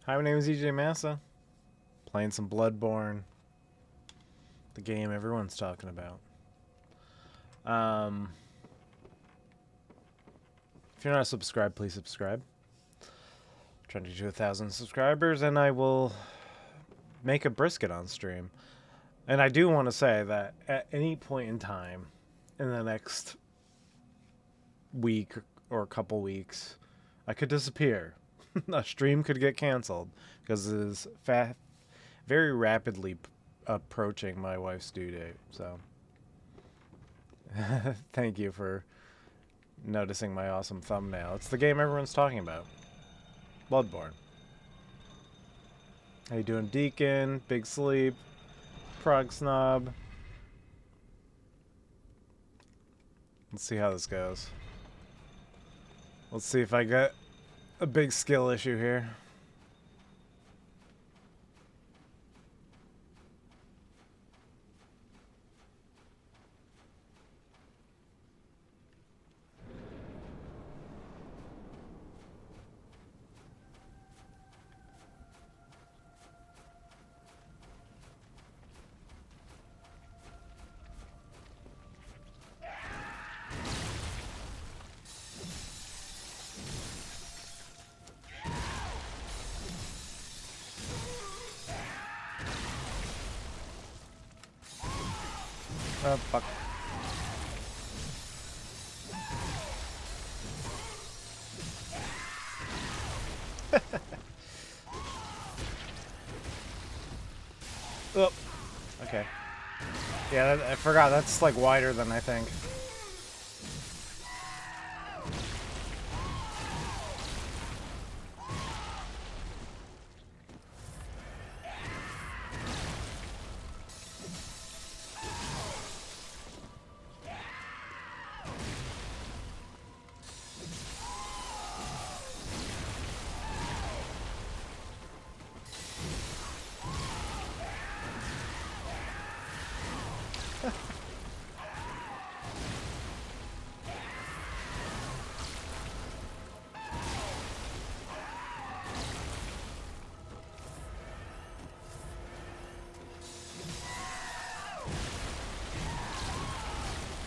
Hi, my name is EJ Massa. Playing some Bloodborne, the game everyone's talking about. If you're not subscribed, please subscribe. I'm trying to get to 1,000 subscribers, and I will make a brisket on stream. And I do want to say that at any point in time in the next week or a couple weeks, I could disappear. A stream could get canceled because it is very rapidly approaching my wife's due date. So thank you for noticing my awesome thumbnail. It's the game everyone's talking about. Bloodborne. How you doing, Deacon? Big Sleep? Prog Snob? Let's see how this goes. Let's see if I get a big skill issue here. Oh, fuck. Oh, okay. Yeah, I forgot. That's like wider than I think.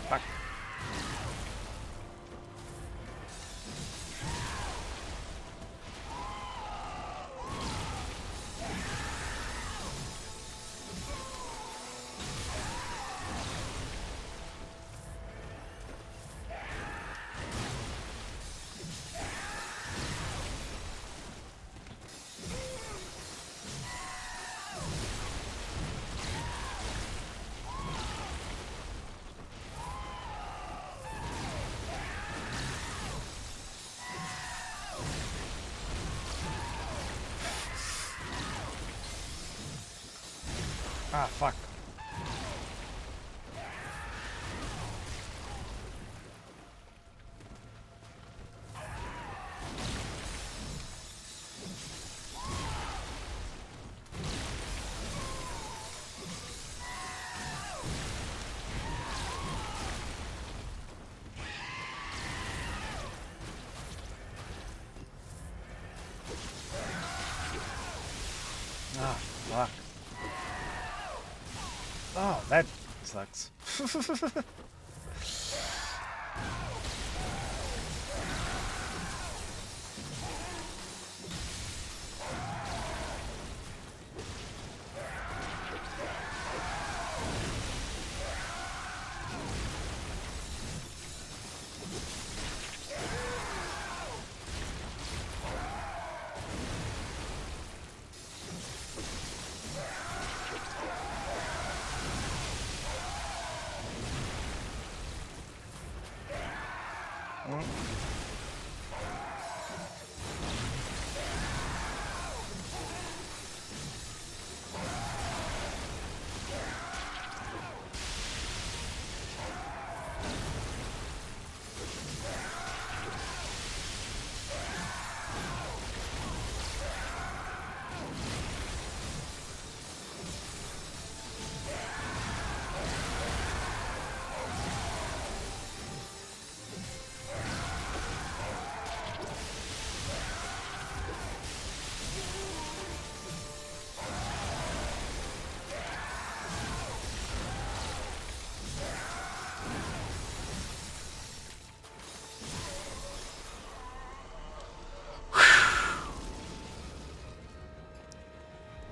Fuck. Ah, fuck. Ah, fuck. Oh, that sucks.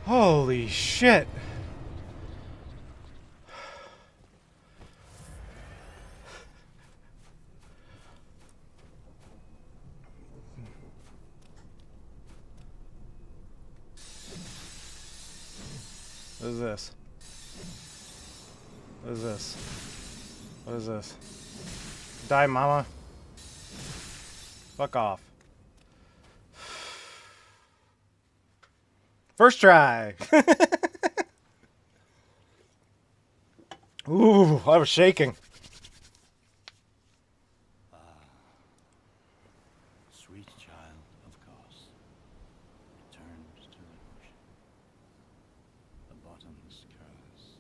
Holy shit. What is this? What is this? What is this? Die, mama. Fuck off. First try. Ooh, I was shaking. Sweet child of Kos, returned to the ocean. A bottomless curse,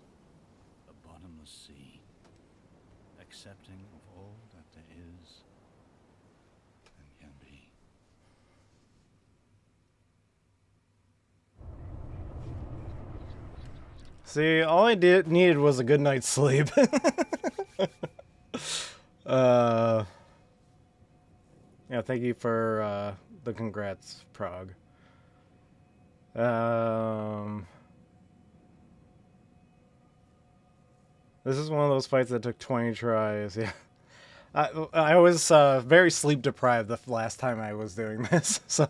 a bottomless sea, accepting of all that there is and can be. See, all I needed was a good night's sleep. Yeah, thank you for the congrats, Prague. This is one of those fights that took 20 tries. Yeah, I was very sleep deprived the last time I was doing this. So,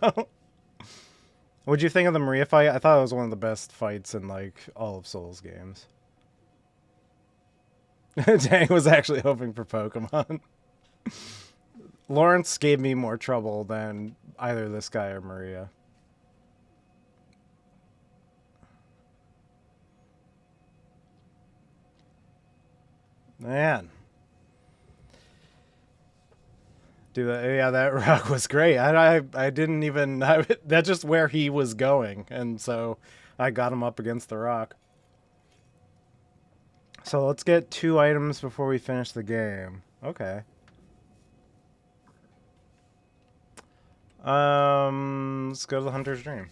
what'd you think of the Maria fight? I thought it was one of the best fights in like all of Souls games. Dang was actually hoping for Pokemon. Lawrence gave me more trouble than either this guy or Maria. Man. Dude, yeah, that rock was great. I didn't even... that's just where he was going. And so I got him up against the rock. So let's get 2 items before we finish the game. Okay. Let's go to the Hunter's Dream.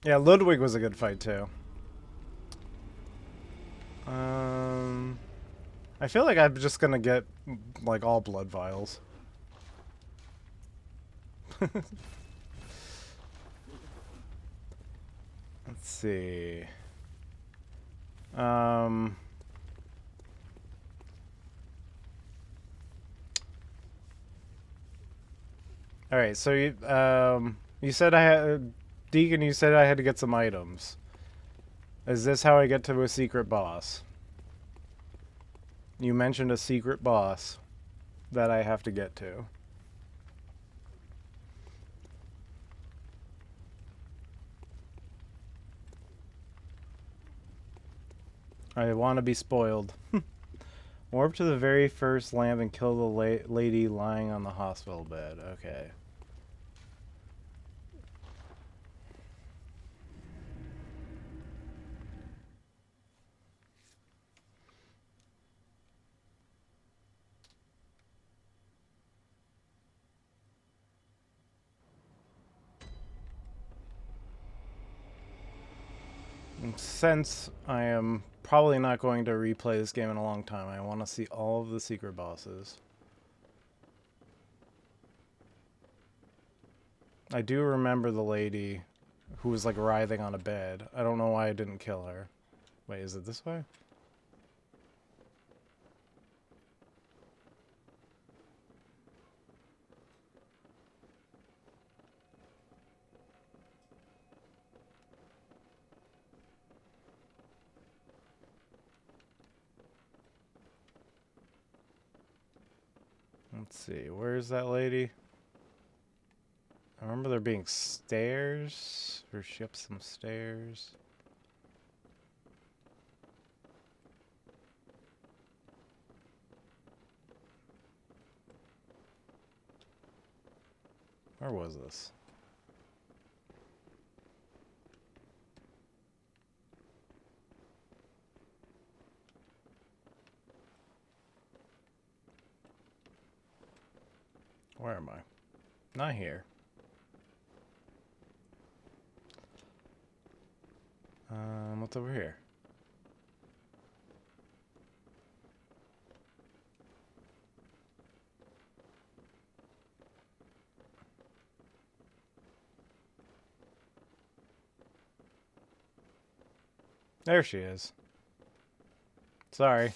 Yeah, Ludwig was a good fight too. I feel like I'm just gonna get like all blood vials. Let's see. All right, so you said I had Deacon. You said I had to get some items. Is this how I get to a secret boss? You mentioned a secret boss that I have to get to. I want to be spoiled. Warp to the very first lamp and kill the lady lying on the hospital bed. Okay. And since I am probably not going to replay this game in a long time, I want to see all of the secret bosses. I do remember the lady who was like writhing on a bed. I don't know why I didn't kill her. Wait, is it this way? Let's see, where's that lady? I remember there being stairs, or she up some stairs. Where was this? Where am I? Not here. What's over here? There she is. Sorry.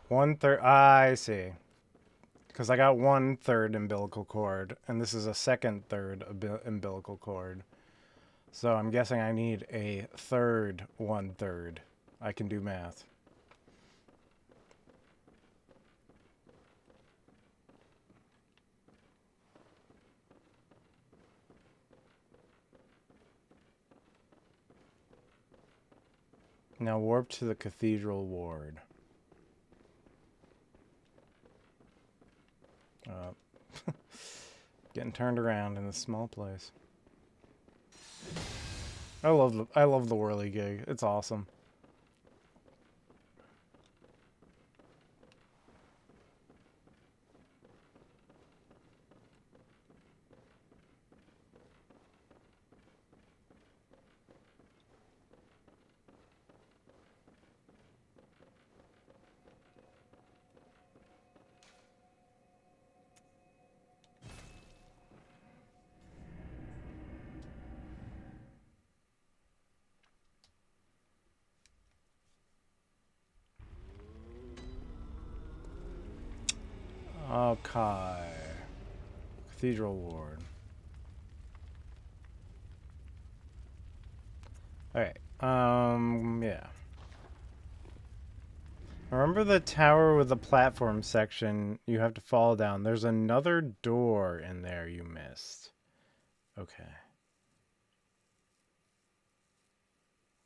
1/3. I see. Because I got 1/3 umbilical cord, and this is a 2/3 umbilical cord. So I'm guessing I need a third 1/3. I can do math. Now warp to the cathedral ward. Getting turned around in this small place. I love the whirly gig. It's awesome. Okay. Cathedral ward. Alright. Yeah. Remember the tower with the platform section you have to fall down? There's another door in there you missed. Okay.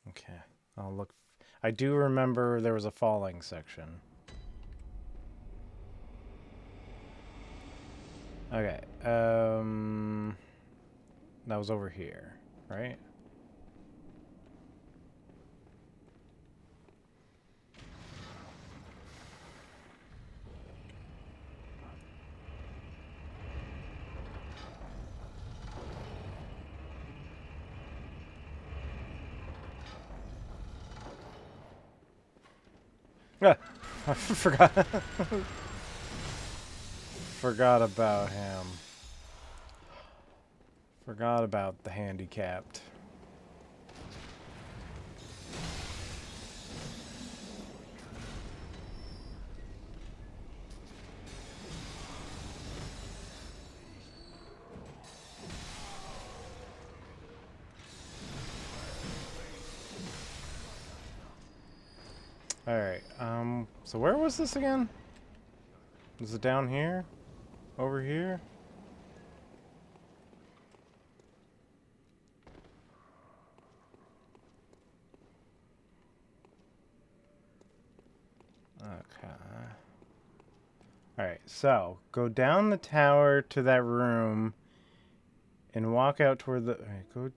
Okay. I'll look. I do remember there was a falling section. Okay. That was over here, right? Ah, I forgot. Forgot about him. Forgot about the handicapped. Alright, so where was this again? Was it down here? Over here? Okay. Alright, so go down the tower to that room and walk out toward the. Alright, go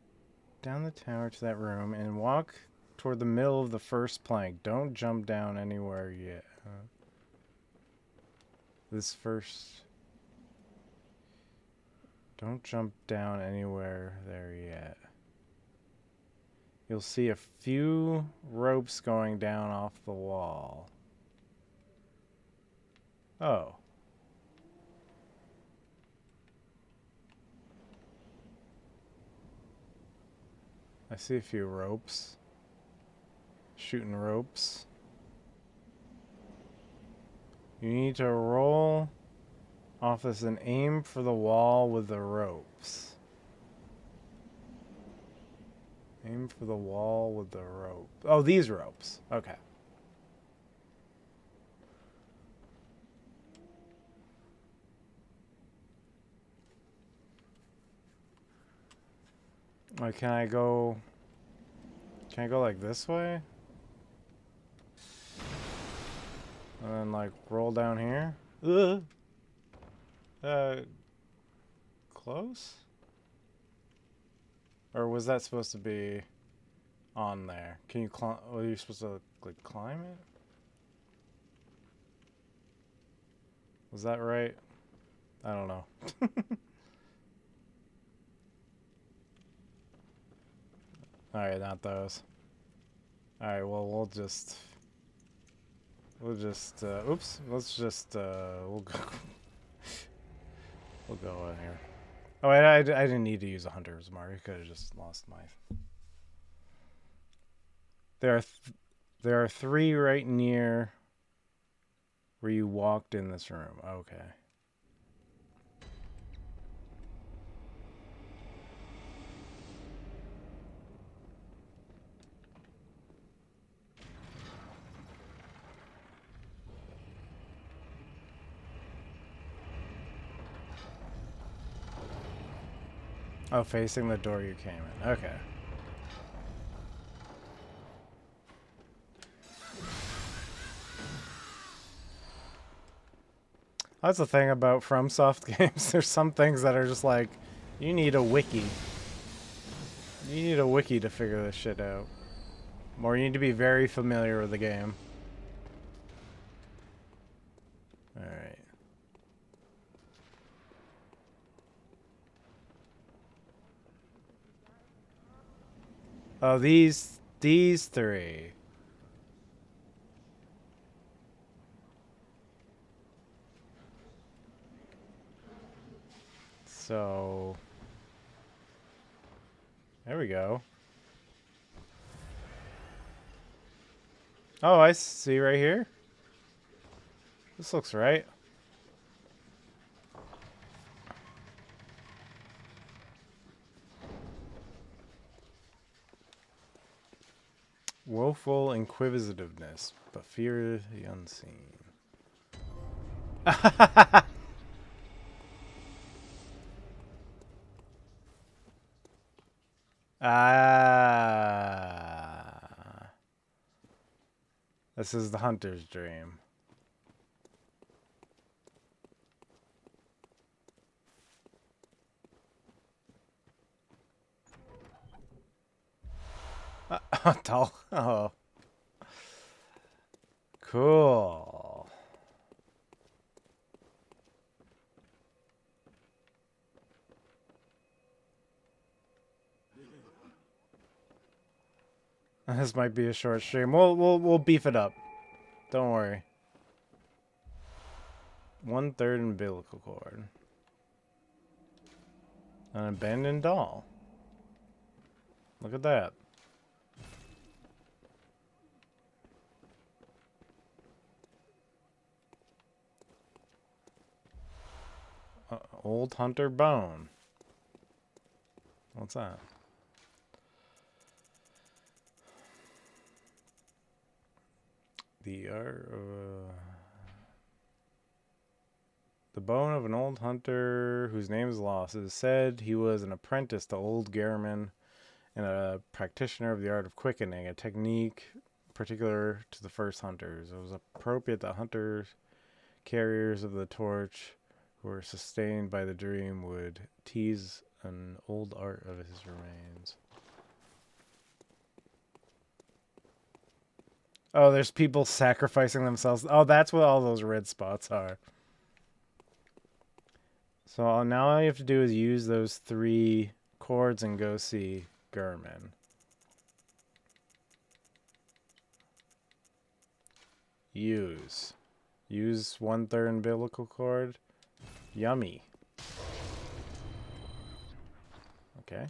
down the tower to that room and walk toward the middle of the first plank. Don't jump down anywhere yet. This first. Don't jump down anywhere there yet. You'll see a few ropes going down off the wall. Oh. I see a few ropes. Shooting ropes. You need to roll off this and aim for the wall with the ropes. Aim for the wall with the rope. Oh, these ropes. Okay. Can I go... Can I go like this way? And then like roll down here? Ugh. Close? Or was that supposed to be on there? Can you climb? Were you supposed to like climb it? Was that right? I don't know. Alright, not those. Alright, well, we'll just, oops, let's just, we'll go in here. Oh, I didn't need to use a hunter's mark. I could have just lost my... There are 3 right near where you walked in this room. Okay. Oh, facing the door you came in. Okay. That's the thing about FromSoft games. There's some things that are just like, you need a wiki. You need a wiki to figure this shit out. Or you need to be very familiar with the game. Alright. Oh, these 3. So there we go. Oh, I see right here. This looks right. Woeful inquisitiveness, but fear the unseen. Ah. This is the hunter's dream. Tall. Oh. Cool. This might be a short stream. We'll beef it up. Don't worry. 1/3 umbilical cord. An abandoned doll. Look at that. Old hunter bone. What's that? The bone of an old hunter whose name is lost. It is said he was an apprentice to old Gehrman and a practitioner of the art of quickening, a technique particular to the first hunters. It was appropriate that hunters, carriers of the torch, who were sustained by the dream, would tease an old art of his remains. Oh, there's people sacrificing themselves. Oh, that's what all those red spots are. So now all you have to do is use those 3 chords and go see Gehrman. Use 1/3 umbilical cord. Yummy. Okay.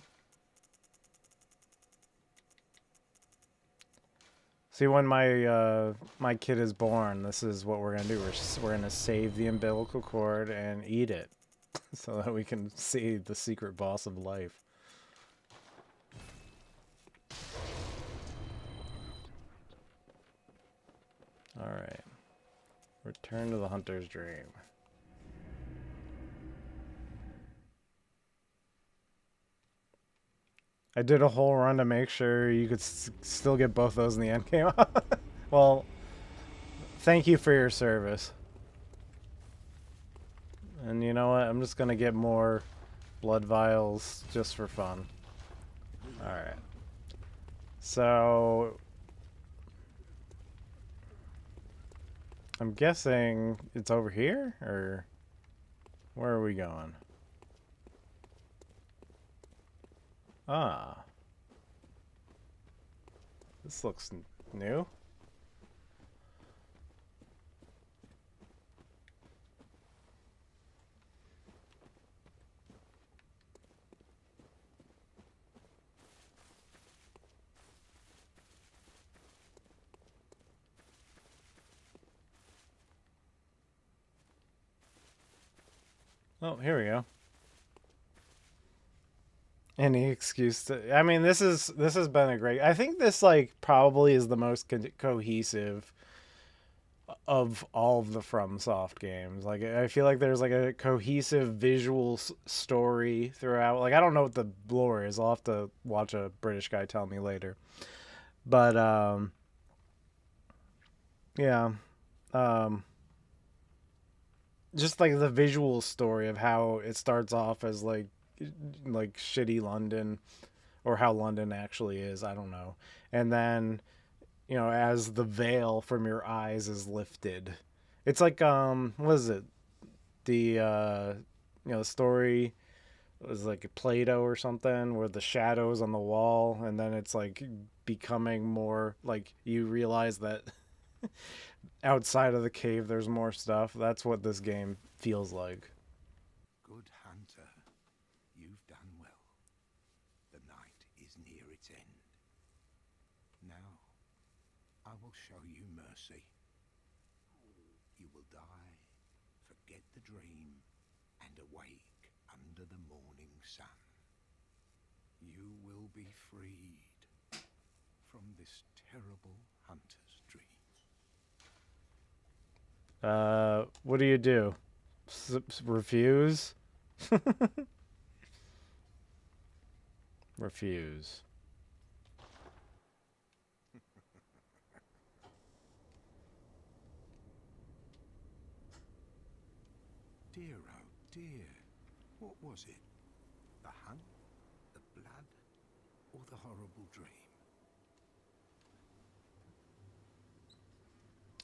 See, when my kid is born, this is what we're gonna do. We're gonna save the umbilical cord and eat it, so that we can see the secret boss of life. All right. Return to the hunter's dream. I did a whole run to make sure you could still get both those in the end game. Well, thank you for your service. And you know what? I'm just gonna get more blood vials just for fun. Alright. So I'm guessing it's over here, or where are we going? Ah. This looks new. Oh, here we go. Any excuse to. I mean, this has been a great. I think this like probably is the most cohesive of all of the FromSoft games. Like, I feel like there's like a cohesive visual story throughout. Like, I don't know what the lore is. I'll have to watch a British guy tell me later. But yeah, um, just like the visual story of how it starts off as like shitty London, or how London actually is. I don't know. And then, as the veil from your eyes is lifted, it's like what is it? The story was like Plato or something, where the shadows on the wall, and then it's like becoming more like you realize that outside of the cave there's more stuff. That's what this game feels like. Good hunter, you've done well. The night is near its end. Now, I will show you mercy. You will die, forget the dream, and awake under the morning sun. You will be freed from this terrible hunter's dream. What do you do? Refuse? Refuse. Dear, oh dear, what was it? The hunt, the blood, or the horrible dream?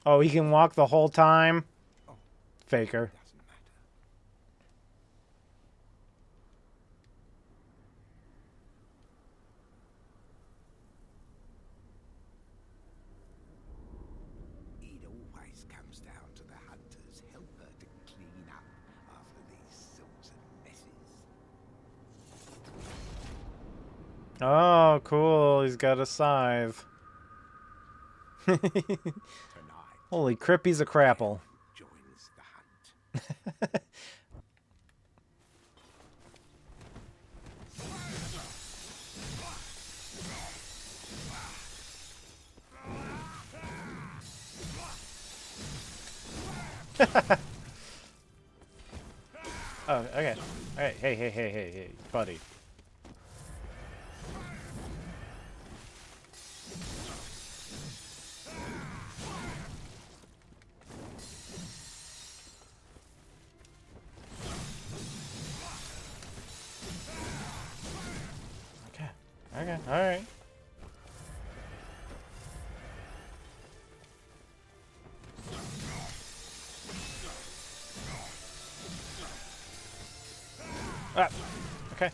Oh, he can walk the whole time? Oh, Faker. doesn't matter. It always comes down to the hunter's helper to clean up after these sorts of messes. Oh, cool. He's got a scythe. Tonight, Holy crap, he's a crapple. joins the hunt. Oh, okay. Alright, hey, buddy. Okay, alright. Ah, okay.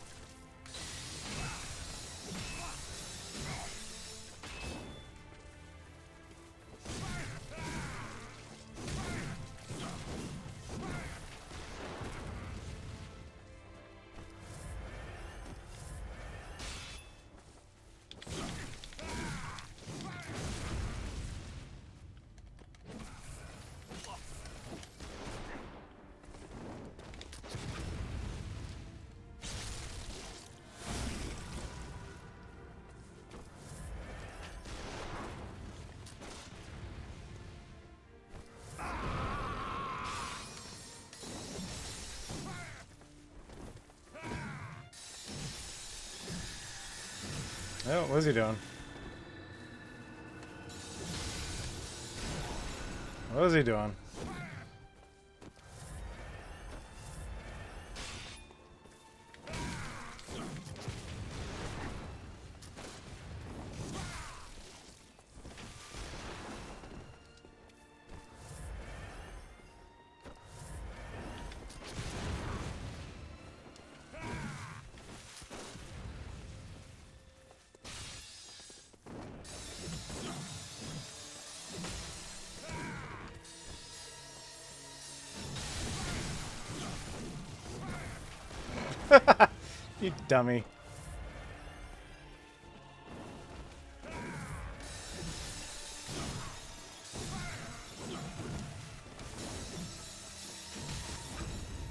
Oh, what's he doing? What is he doing? You dummy.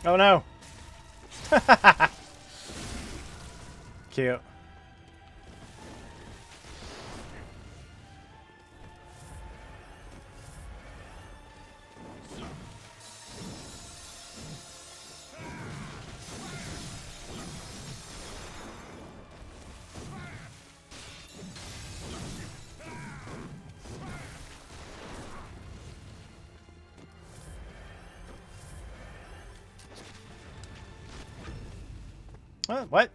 Oh no! Cute. What?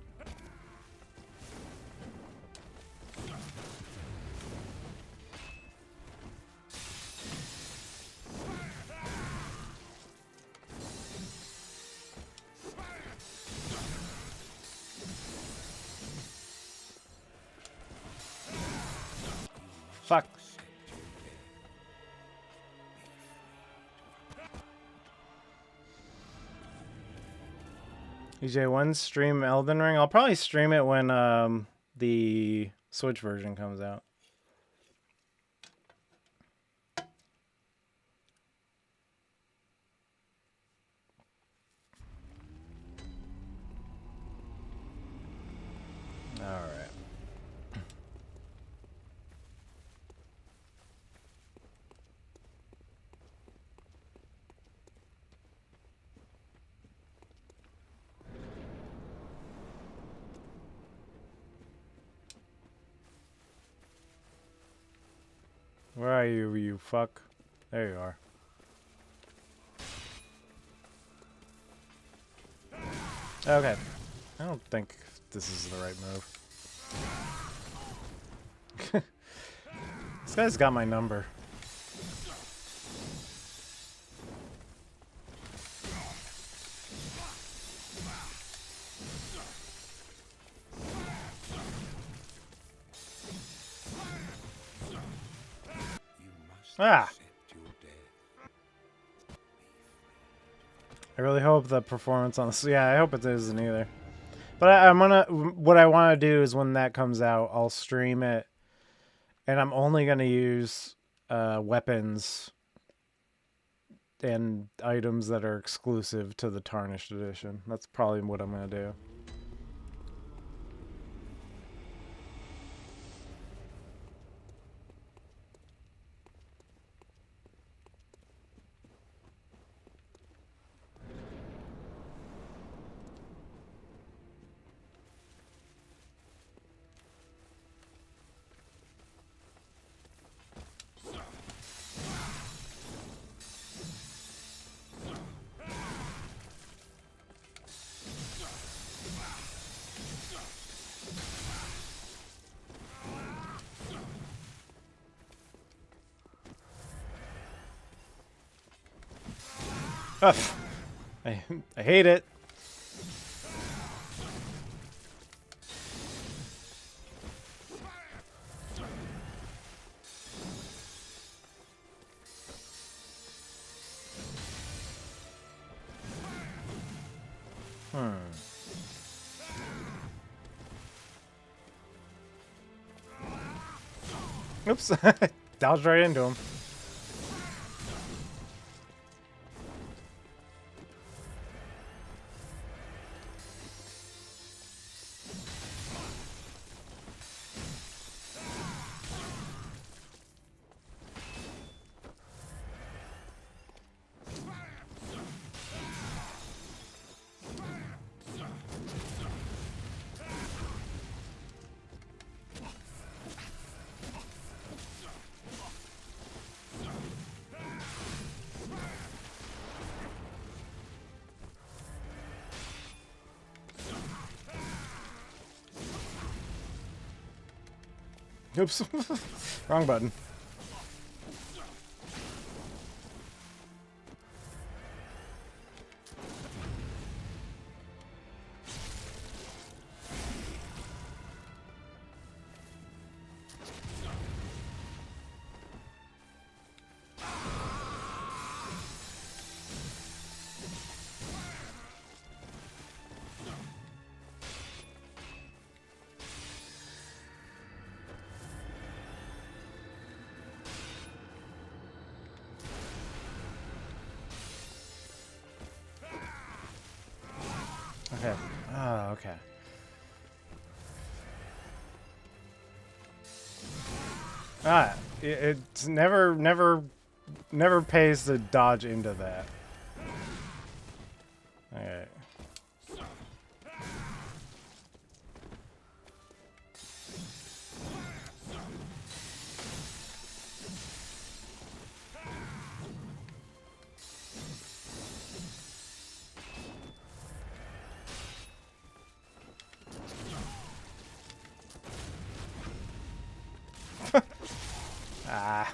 Fuck. EJ, when stream Elden Ring? I'll probably stream it when the Switch version comes out. All right. Where are you, you fuck? There you are. Okay. I don't think this is the right move. This guy's got my number. Ah! I really hope the performance on this... Yeah, I hope it isn't either. But I'm gonna... What I want to do is when that comes out, I'll stream it. And I'm only going to use weapons and items that are exclusive to the Tarnished Edition. That's probably what I'm going to do. Ugh. I hate it. Oops. Dodged right into him. Oops. Wrong button. Okay. Oh, okay. Ah, it's never pays to dodge into that. Alright. Ah.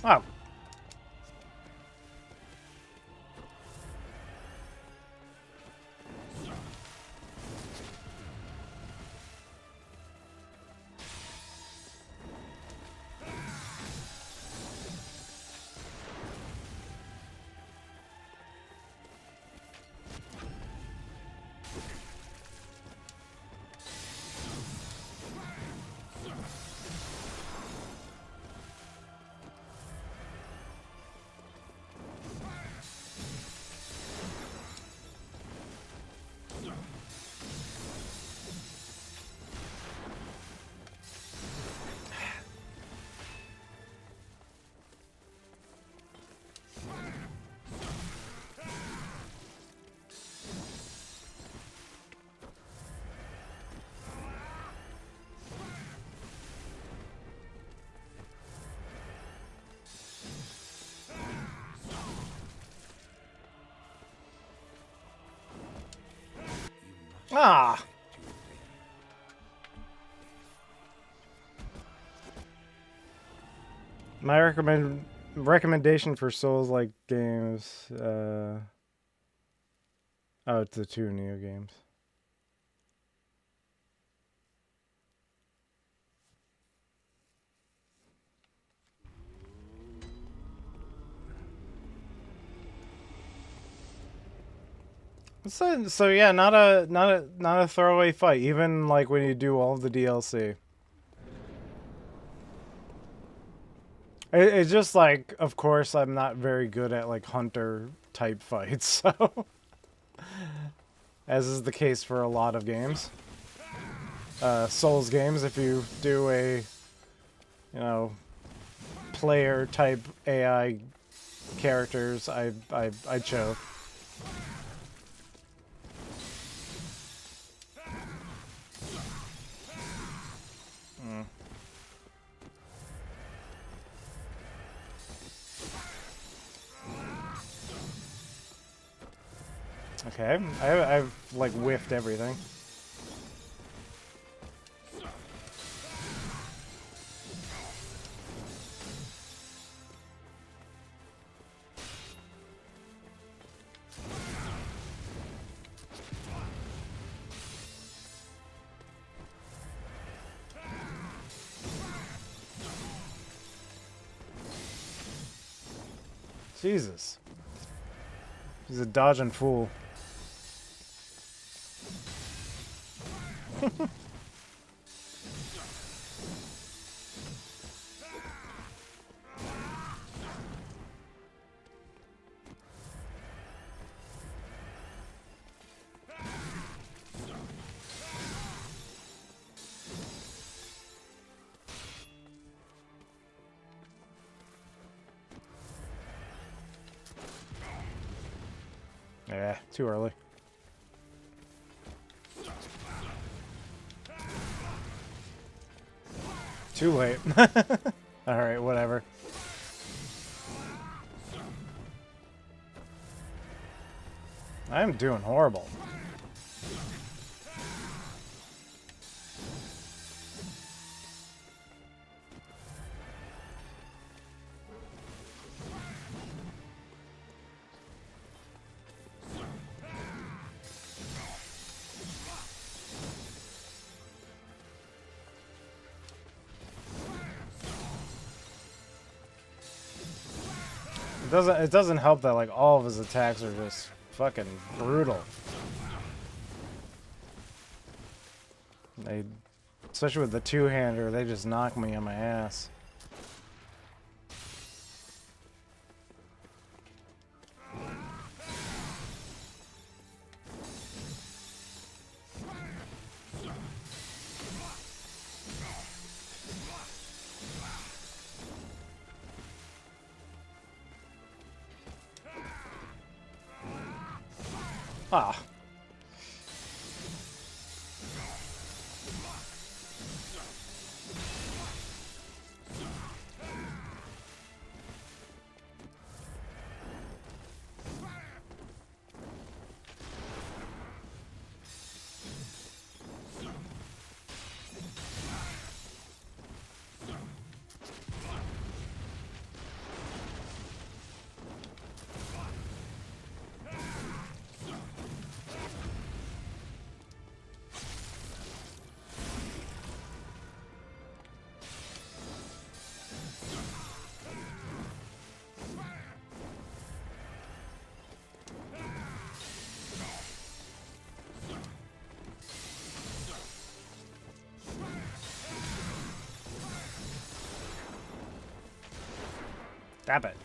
Oh. Ah. My recommendation for Souls-like games. Oh, it's the 2 new games. So yeah, not a throwaway fight. Even like when you do all of the DLC. It's just like, of course, I'm not very good at like hunter type fights, so as is the case for a lot of games, Souls games. If you do a, player type AI characters, I choke. Okay, I've like whiffed everything. Jesus. He's a dodging fool. Yeah, too early. Too late. Alright, whatever. I am doing horrible. It doesn't help that like all of his attacks are just fucking brutal. They, especially with the two-hander, they just knock me on my ass. Ah. Stop it.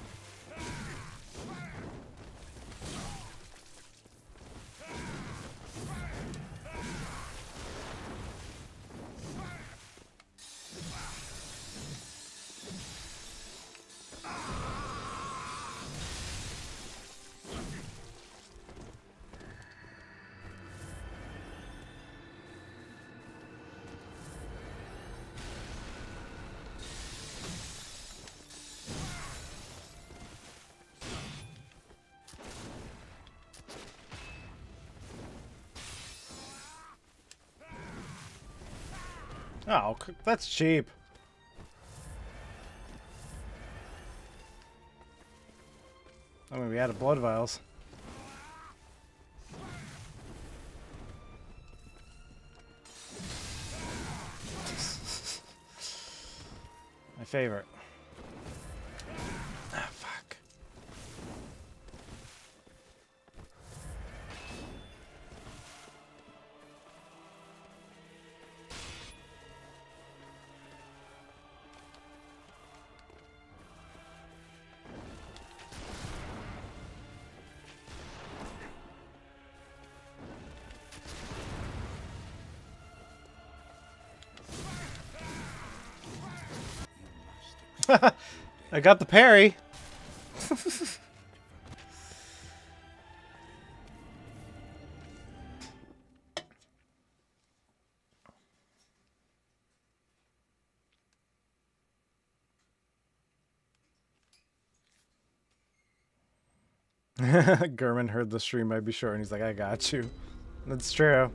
Oh, that's cheap. I mean, we had blood vials. My favorite. Ah, fuck. I got the parry. Gurman heard the stream might be short and he's like, I got you. That's true.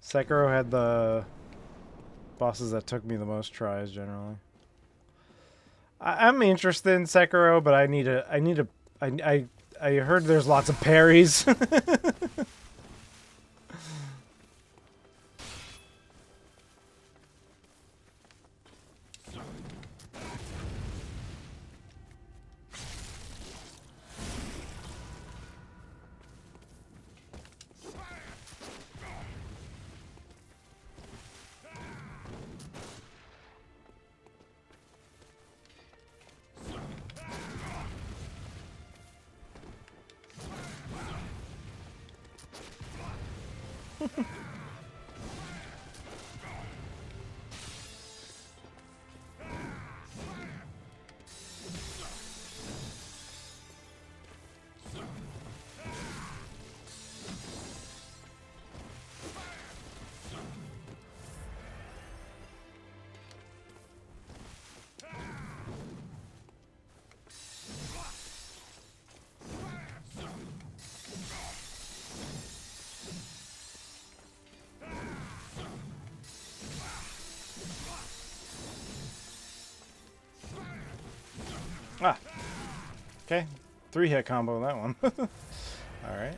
Sekiro had the bosses that took me the most tries generally. I'm interested in Sekiro, but I heard there's lots of parries. Ah. Okay. 3-hit combo that one. Alright.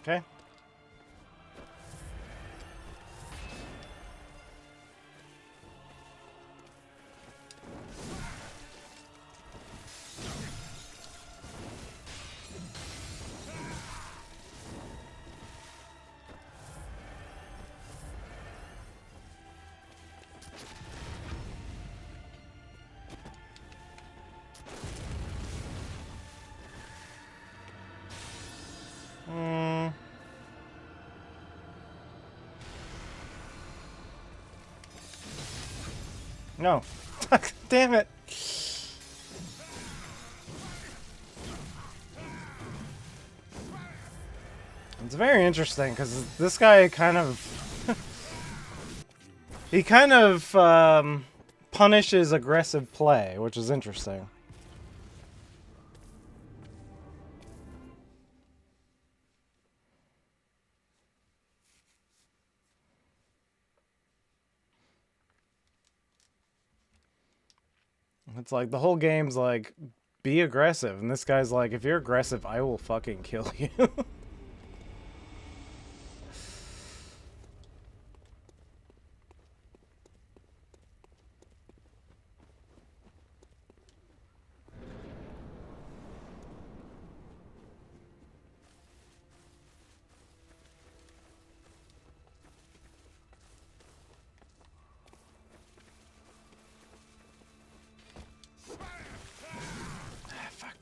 Okay. No. Damn it. It's very interesting because this guy kind of he kind of punishes aggressive play, which is interesting. It's like the whole game's like, be aggressive, and this guy's like, if you're aggressive, I will fucking kill you. Fuck.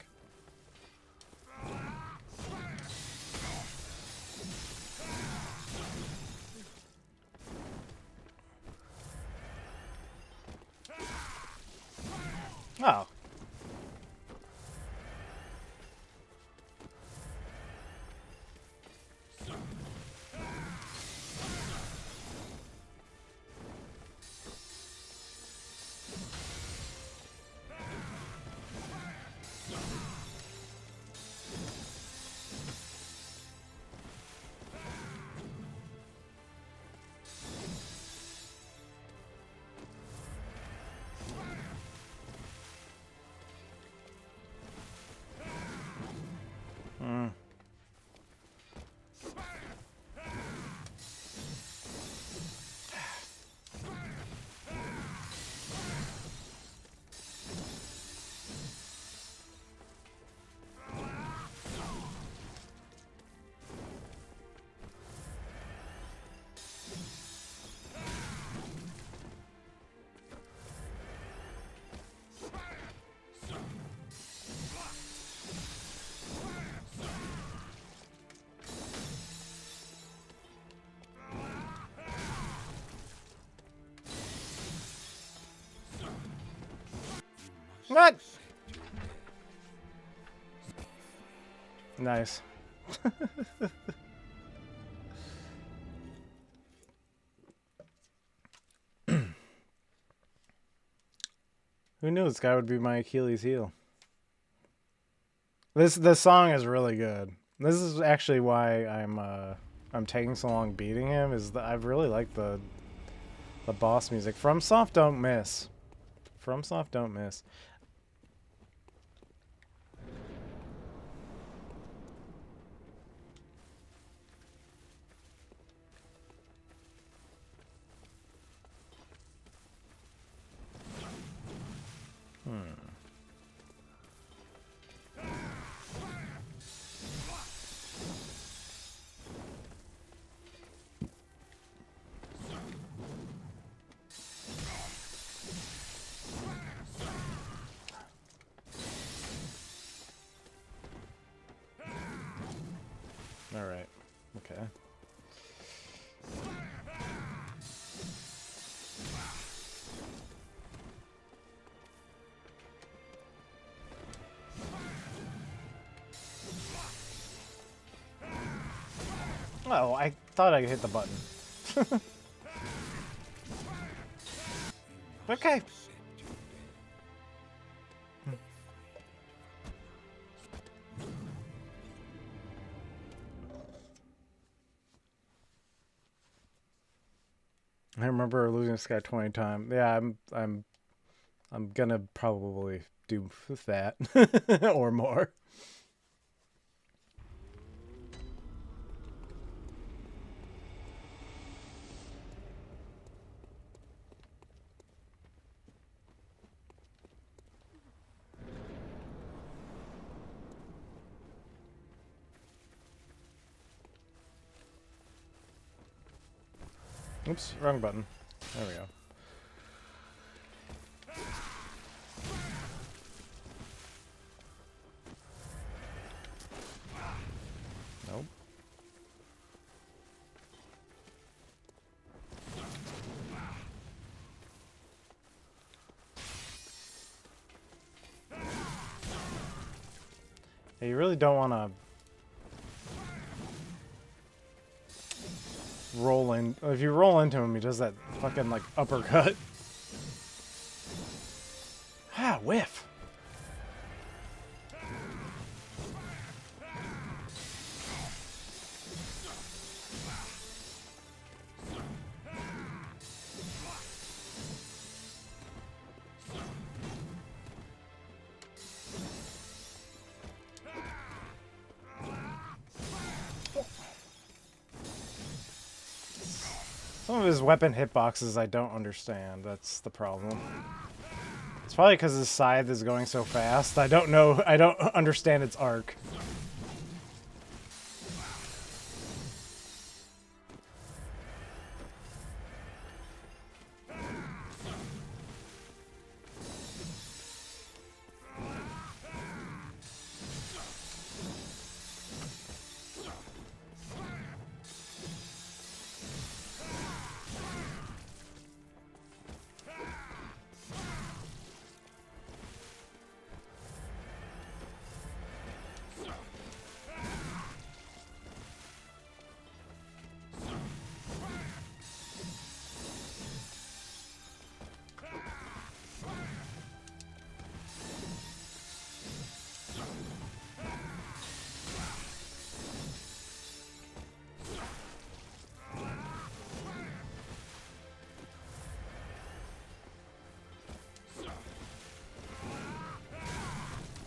Oh. What? Nice. Who knew this guy would be my Achilles heel? This song is really good. This is actually why I'm taking so long beating him. Is that I really like the boss music. FromSoft don't miss. FromSoft don't miss. All right. Okay. Oh, I thought I hit the button. Okay. I remember losing this guy 20 times. Yeah, I'm gonna probably do that or more. Oops, wrong button. There we go. Nope. Yeah, you really don't want to roll in. If you roll into him, he does that fucking like uppercut. Ah, whiff. Some of his weapon hitboxes I don't understand. That's the problem. It's probably because his scythe is going so fast. I don't know. I don't understand its arc.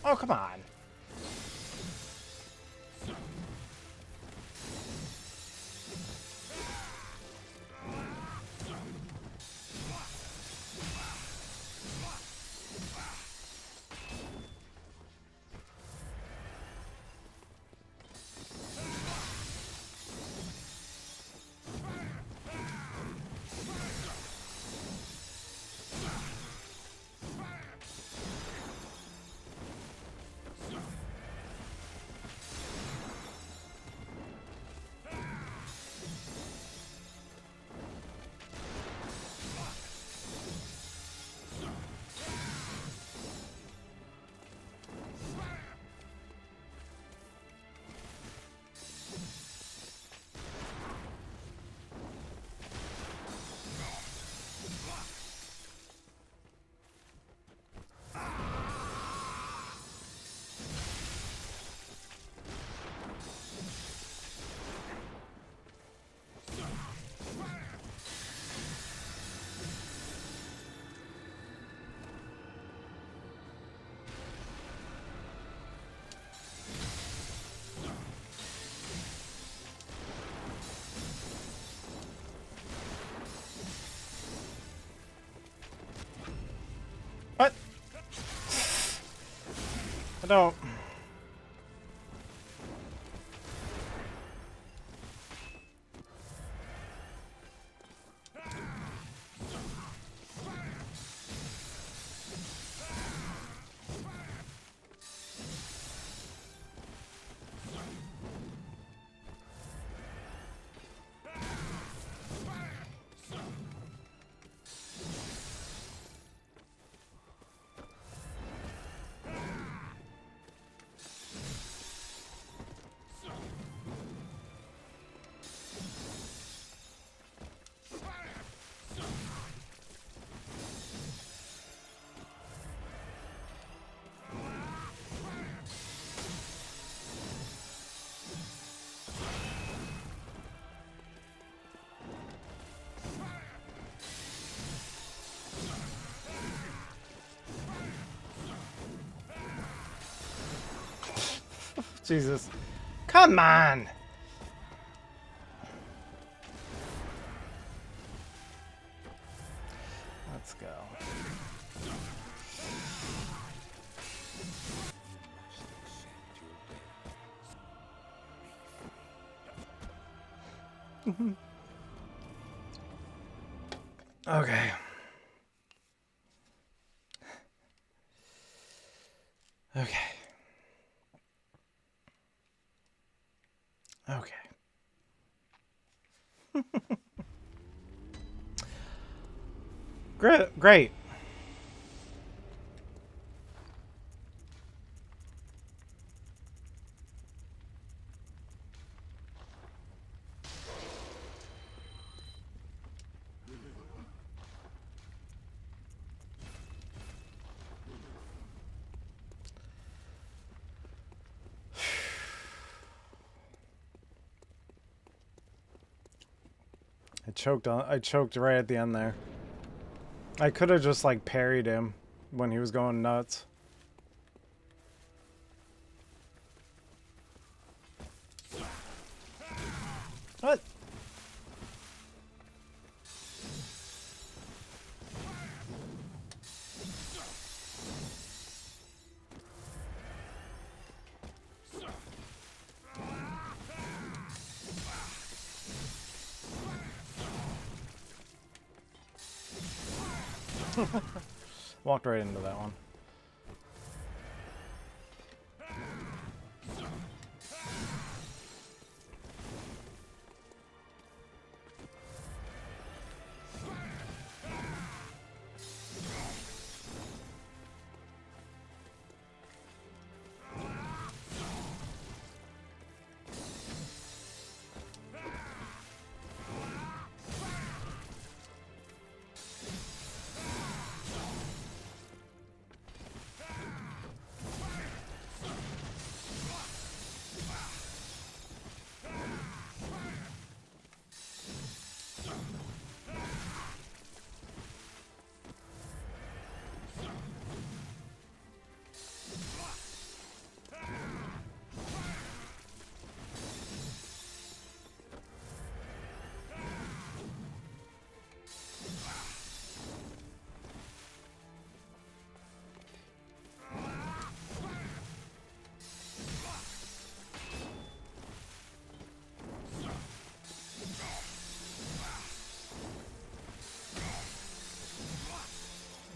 Oh, come on. What? I don't. Jesus. Come on! Let's go. Okay. Okay. Okay. Great. Great. I choked right at the end there. I could have just like parried him when he was going nuts. What? Walked right into that one.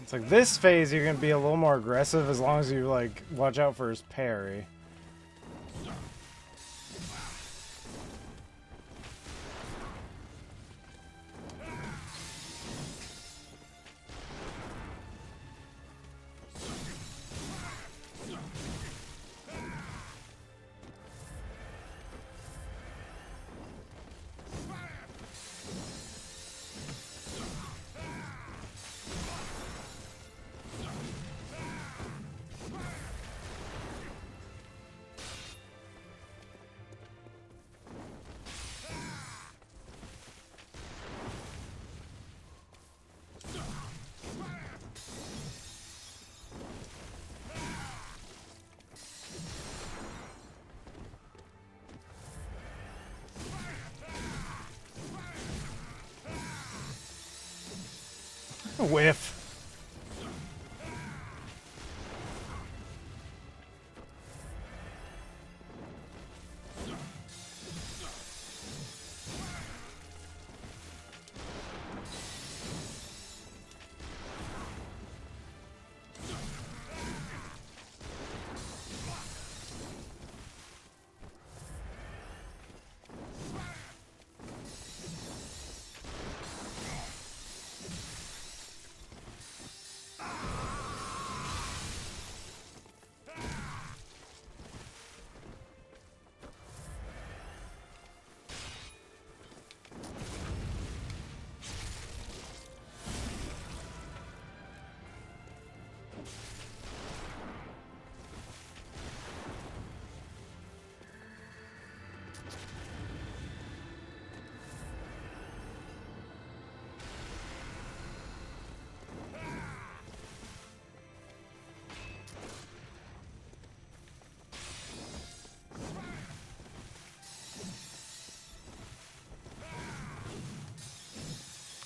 It's like this phase you're gonna be a little more aggressive as long as you like watch out for his parry. Whiff.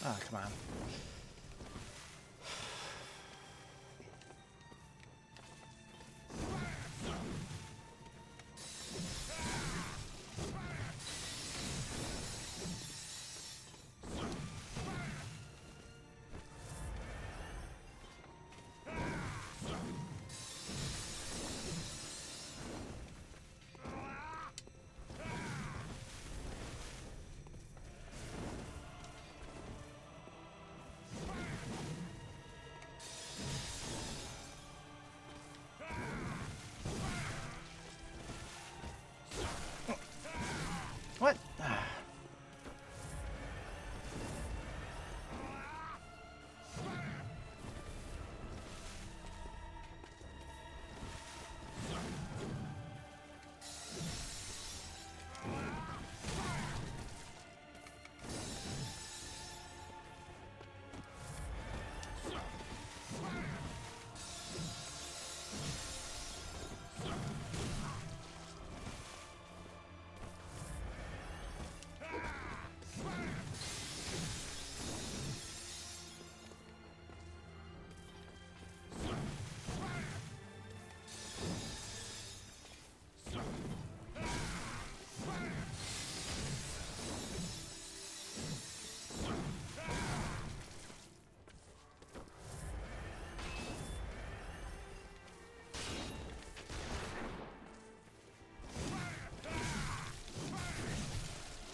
Oh, come on.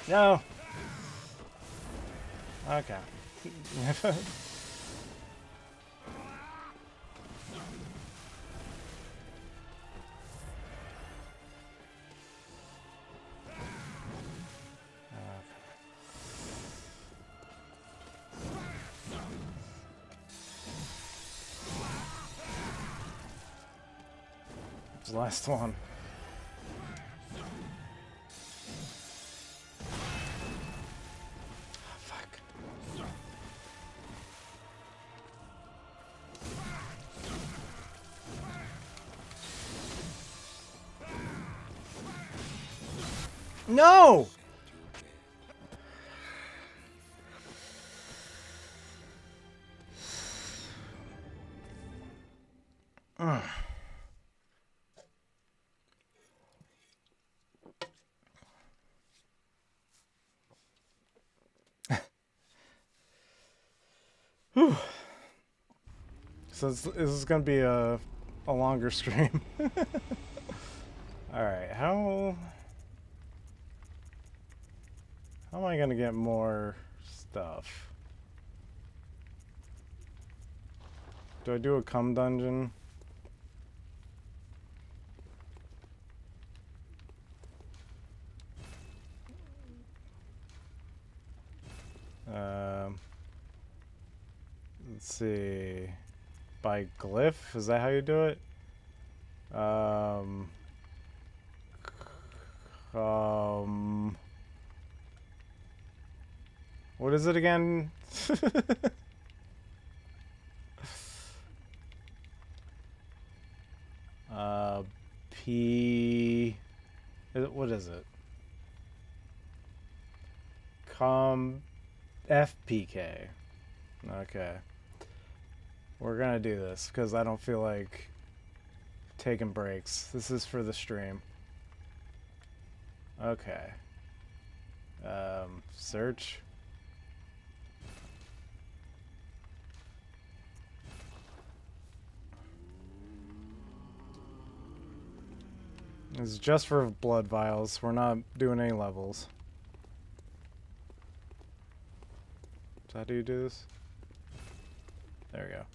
No. Okay. It's the last one. No! Whew. So this is gonna be a longer stream. Alright, how am I gonna get more stuff? Do I do a cum dungeon? Let's see. By glyph? Is that how you do it? What is it again? What is it? FPK. Okay. We're gonna do this because I don't feel like taking breaks. This is for the stream. Okay. Search. This is just for blood vials. We're not doing any levels. So how do you do this? There we go.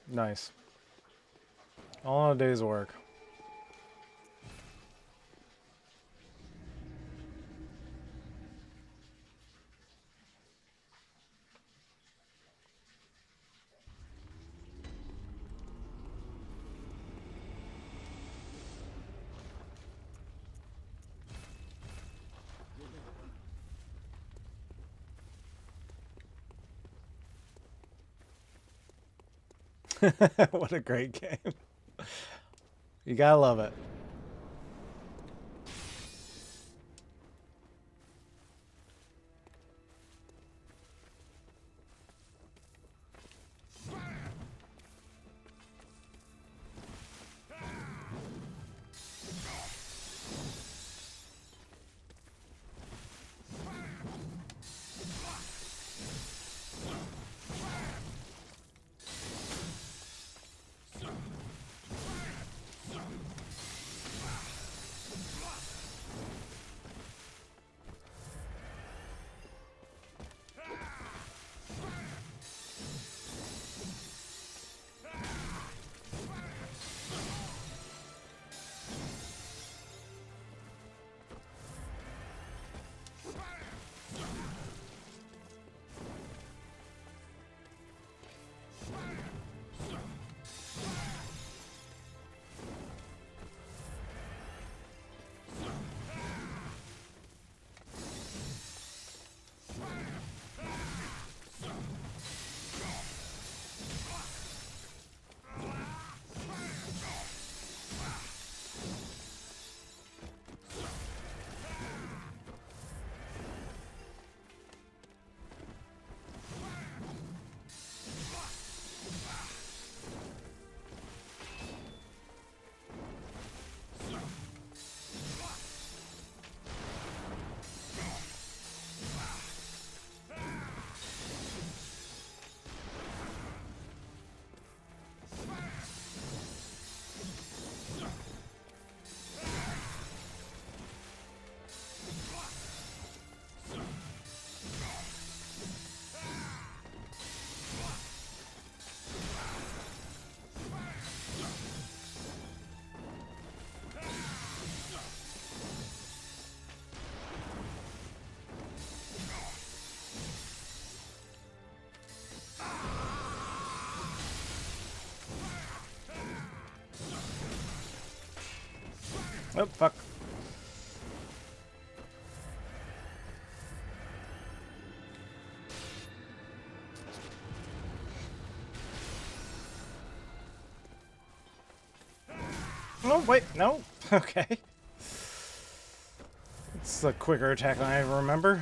Nice. All in a day's work. What a great game. You gotta love it. Oh, fuck. Oh, wait, no. Okay. It's a quicker attack than I remember.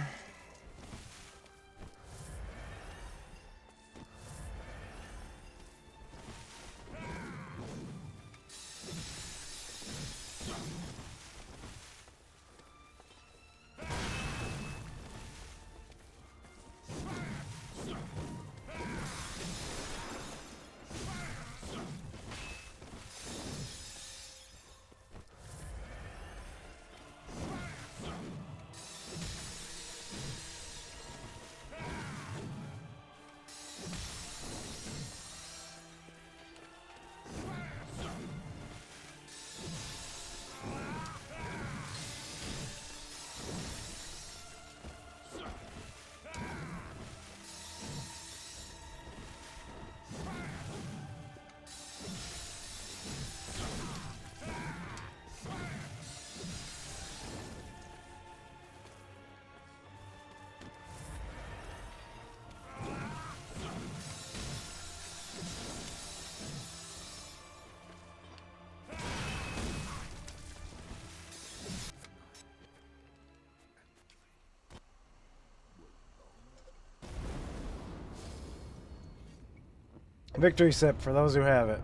Victory sip for those who have it.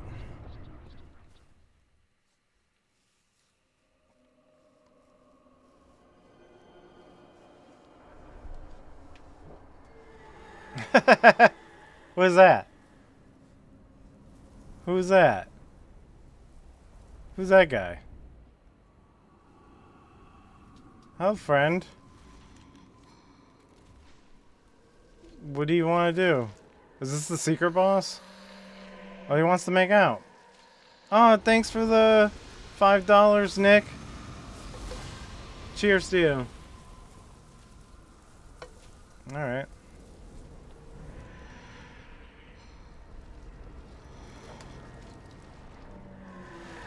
What's that? Who's that? Who's that guy? Oh, friend. What do you want to do? Is this the secret boss? Oh, he wants to make out. Oh, thanks for the $5, Nick. Cheers to you. Alright.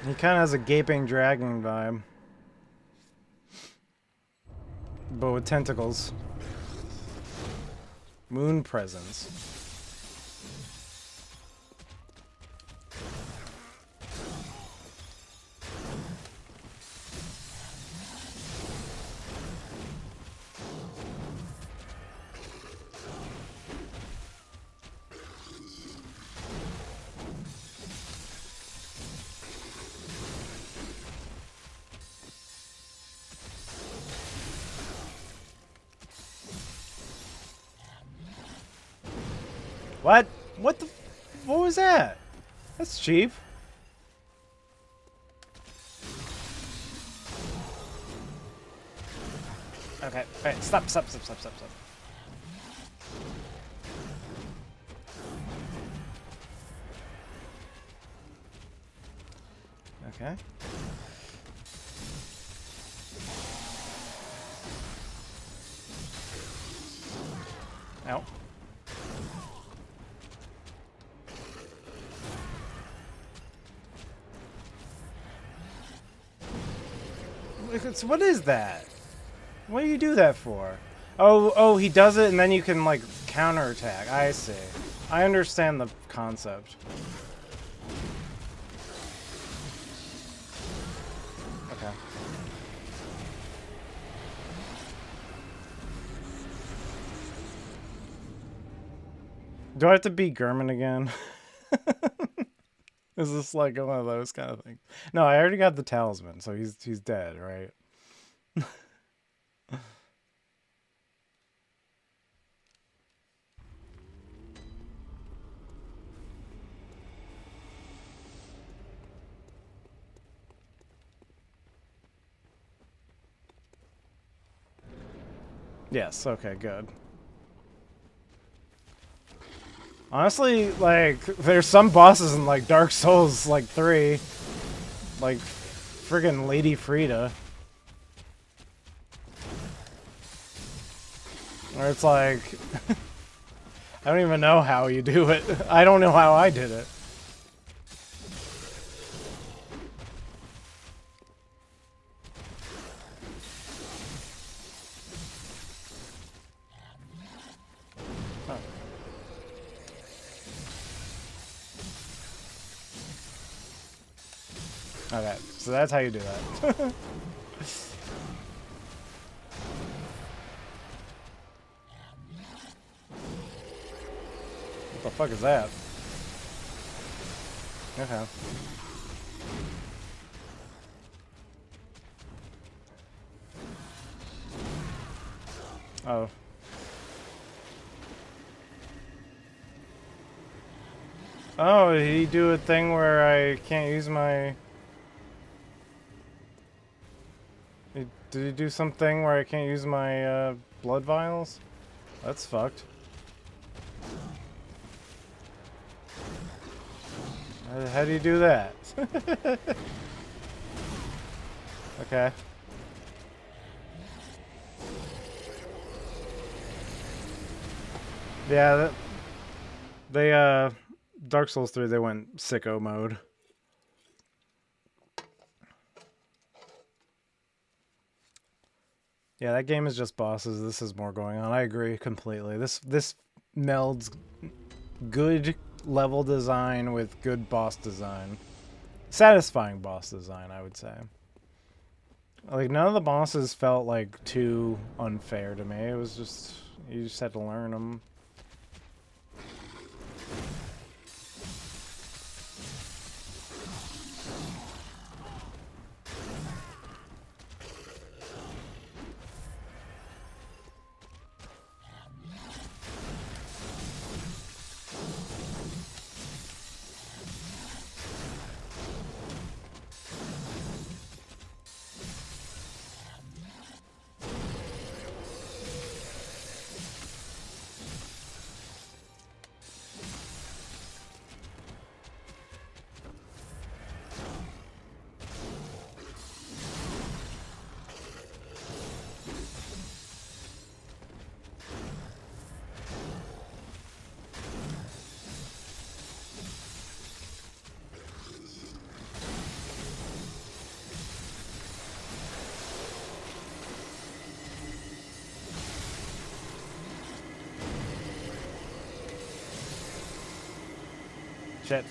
He kind of has a gaping dragon vibe. But with tentacles. Moon presence. What? What the? What was that? That's cheap. Okay. Alright, stop. Okay. Ow. What is that? What do you do that for? Oh, he does it and then you can, like, counterattack. I see. I understand the concept. Okay. Do I have to beat Gurman again? Is this like one of those kind of things? No, I already got the talisman, so he's dead, right? Yes, okay, good. Honestly, like, there's some bosses in, like, Dark Souls, like, 3. Like, friggin' Lady Frida. Or it's like... I don't even know how you do it. I don't know how I did it. Okay, so that's how you do that. What the fuck is that? Okay. Oh. Oh, did he do a thing where I can't use my... Did he do something where I can't use my blood vials? That's fucked. How do you do that? Okay. Yeah, they Dark Souls 3 they went sicko mode. Yeah, that game is just bosses. This is more going on. I agree completely. This melds good level design with good boss design. Satisfying boss design, I would say. Like, none of the bosses felt, like, too unfair to me. It was just... You just had to learn them. Shit.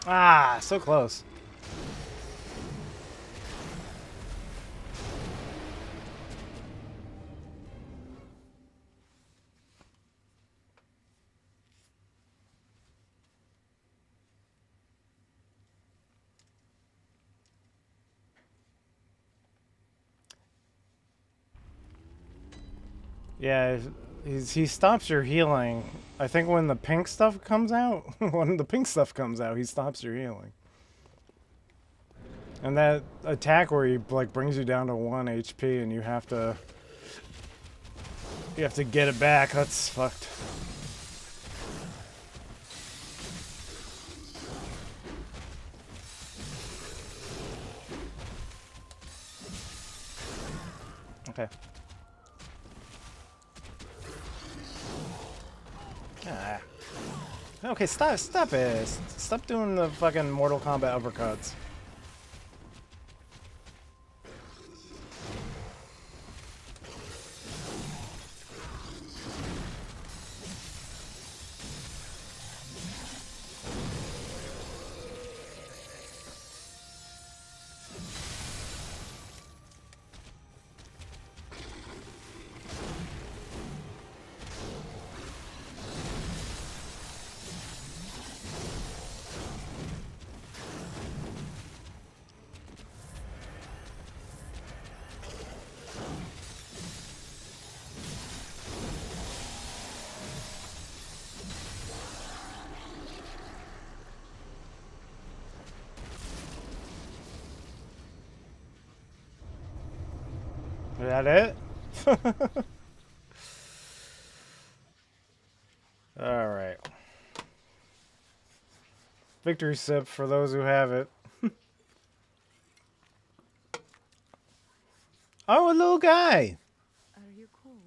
Ah, so close. Yeah, he stops your healing. I think when the pink stuff comes out, when the pink stuff comes out, he stops your healing. And that attack where he like brings you down to 1 HP and you have to get it back. That's fucked. Okay. Ah. Okay, stop it. Stop doing the fucking Mortal Kombat uppercuts. Is that it? Alright. Victory sip for those who have it. Oh, a little guy! Are you cold?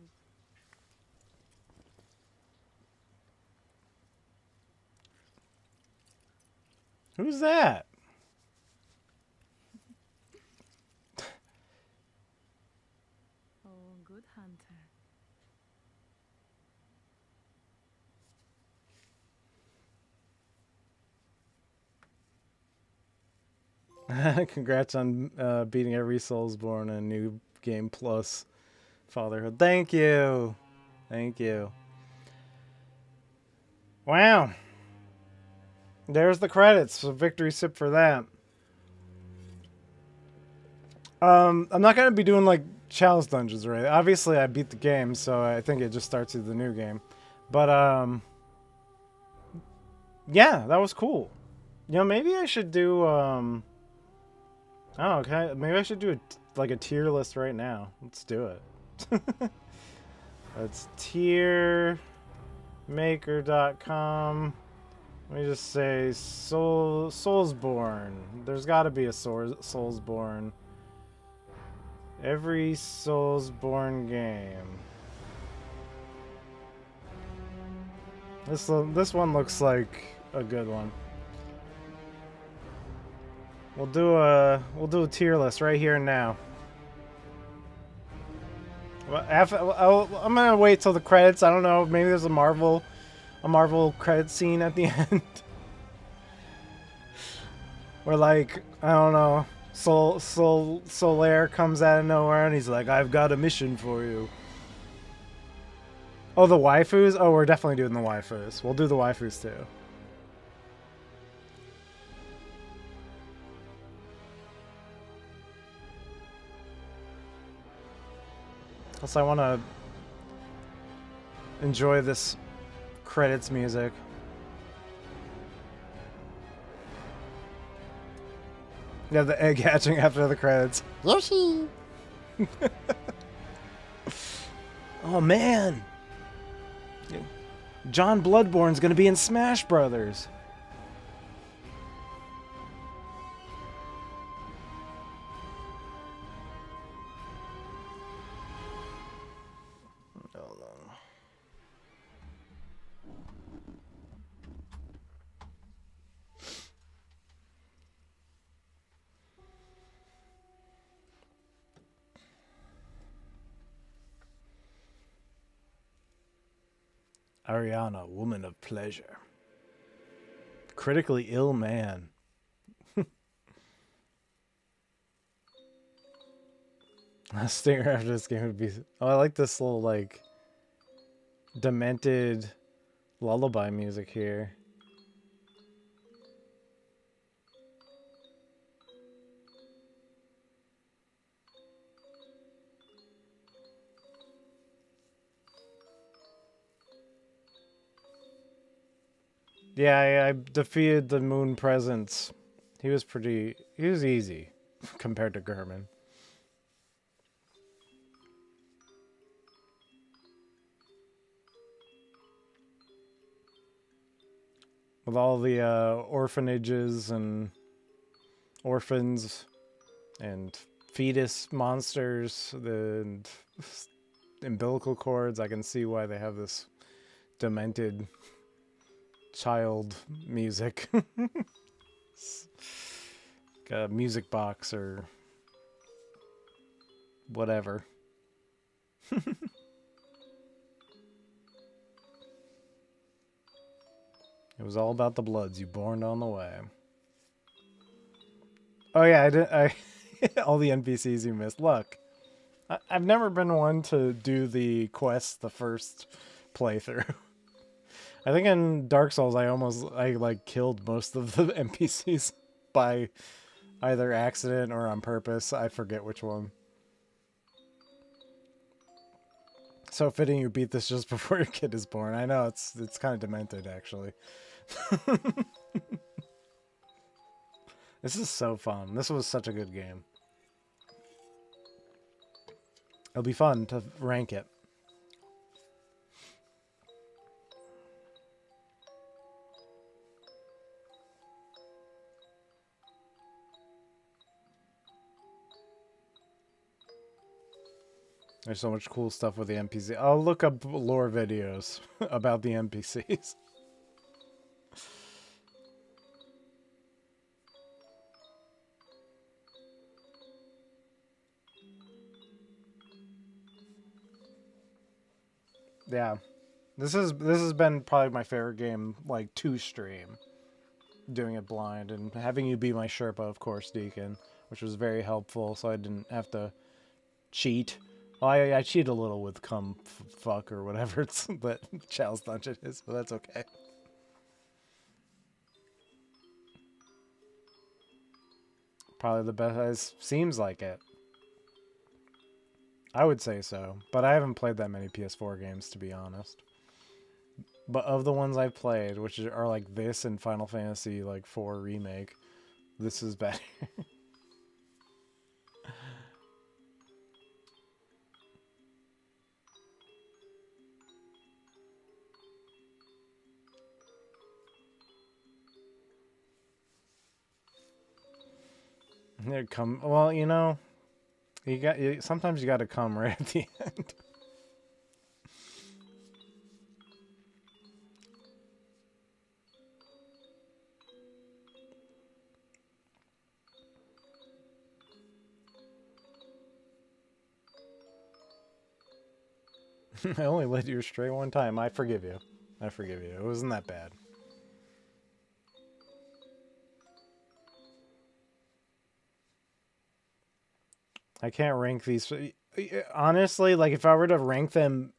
Who's that? Oh Congrats on beating every Soulsborne and New Game Plus Fatherhood. Thank you. Thank you. Wow. There's the credits. So victory sip for that. I'm not going to be doing like challenge dungeons, right? Obviously, I beat the game, so I think it just starts with the new game. But, yeah, that was cool. You know, maybe I should do, I don't know, maybe I should do like a tier list right now. Let's do it. That's tiermaker.com. Let me just say Soulsborne. There's got to be a Soulsborne. Every Soulsborne game. This one looks like a good one. We'll do a tier list right here and now. Well, I'm gonna wait till the credits. I don't know. Maybe there's a Marvel credit scene at the end, where like I don't know, Solaire comes out of nowhere and he's like, "I've got a mission for you." Oh, the waifus? Oh, we're definitely doing the waifus. We'll do the waifus too. Plus, I want to enjoy this credits music. Yeah, the egg hatching after the credits. Yoshi! Oh, man! John Bloodborne's gonna be in Smash Brothers. Hold on. Ariana, woman of pleasure. Critically ill man. Stinger after this game would be... Oh, I like this little, like, demented lullaby music here. Yeah, I defeated the Moon Presence. He was easy compared to Gurman. With all the orphanages and orphans and fetus monsters and umbilical cords, I can see why they have this demented child music. A music box or whatever. It was all about the Bloods you born on the way. Oh yeah, I all the NPCs you missed. Look, I've never been one to do the quest the first playthrough. I think in Dark Souls I like killed most of the NPCs by either accident or on purpose. I forget which one. So fitting you beat this just before your kid is born. I know, it's kind of demented, actually. This is so fun. This was such a good game. It'll be fun to rank it. There's so much cool stuff with the NPC. I'll look up lore videos about the NPCs. Yeah. This has been probably my favorite game, like, to stream. Doing it blind and having you be my Sherpa, of course, Deacon, which was very helpful, so I didn't have to cheat. Well, I cheat a little with fuck or whatever it's that Chalice Dungeon is, but that's okay. Probably the best. Seems like it. I would say so, but I haven't played that many PS4 games, to be honest. But of the ones I've played, which are like this and Final Fantasy like 4 remake, this is better. Well, sometimes you got to come right at the end. I only led you astray one time. I forgive you. I forgive you. It wasn't that bad. I can't rank these. Honestly, like if I were to rank them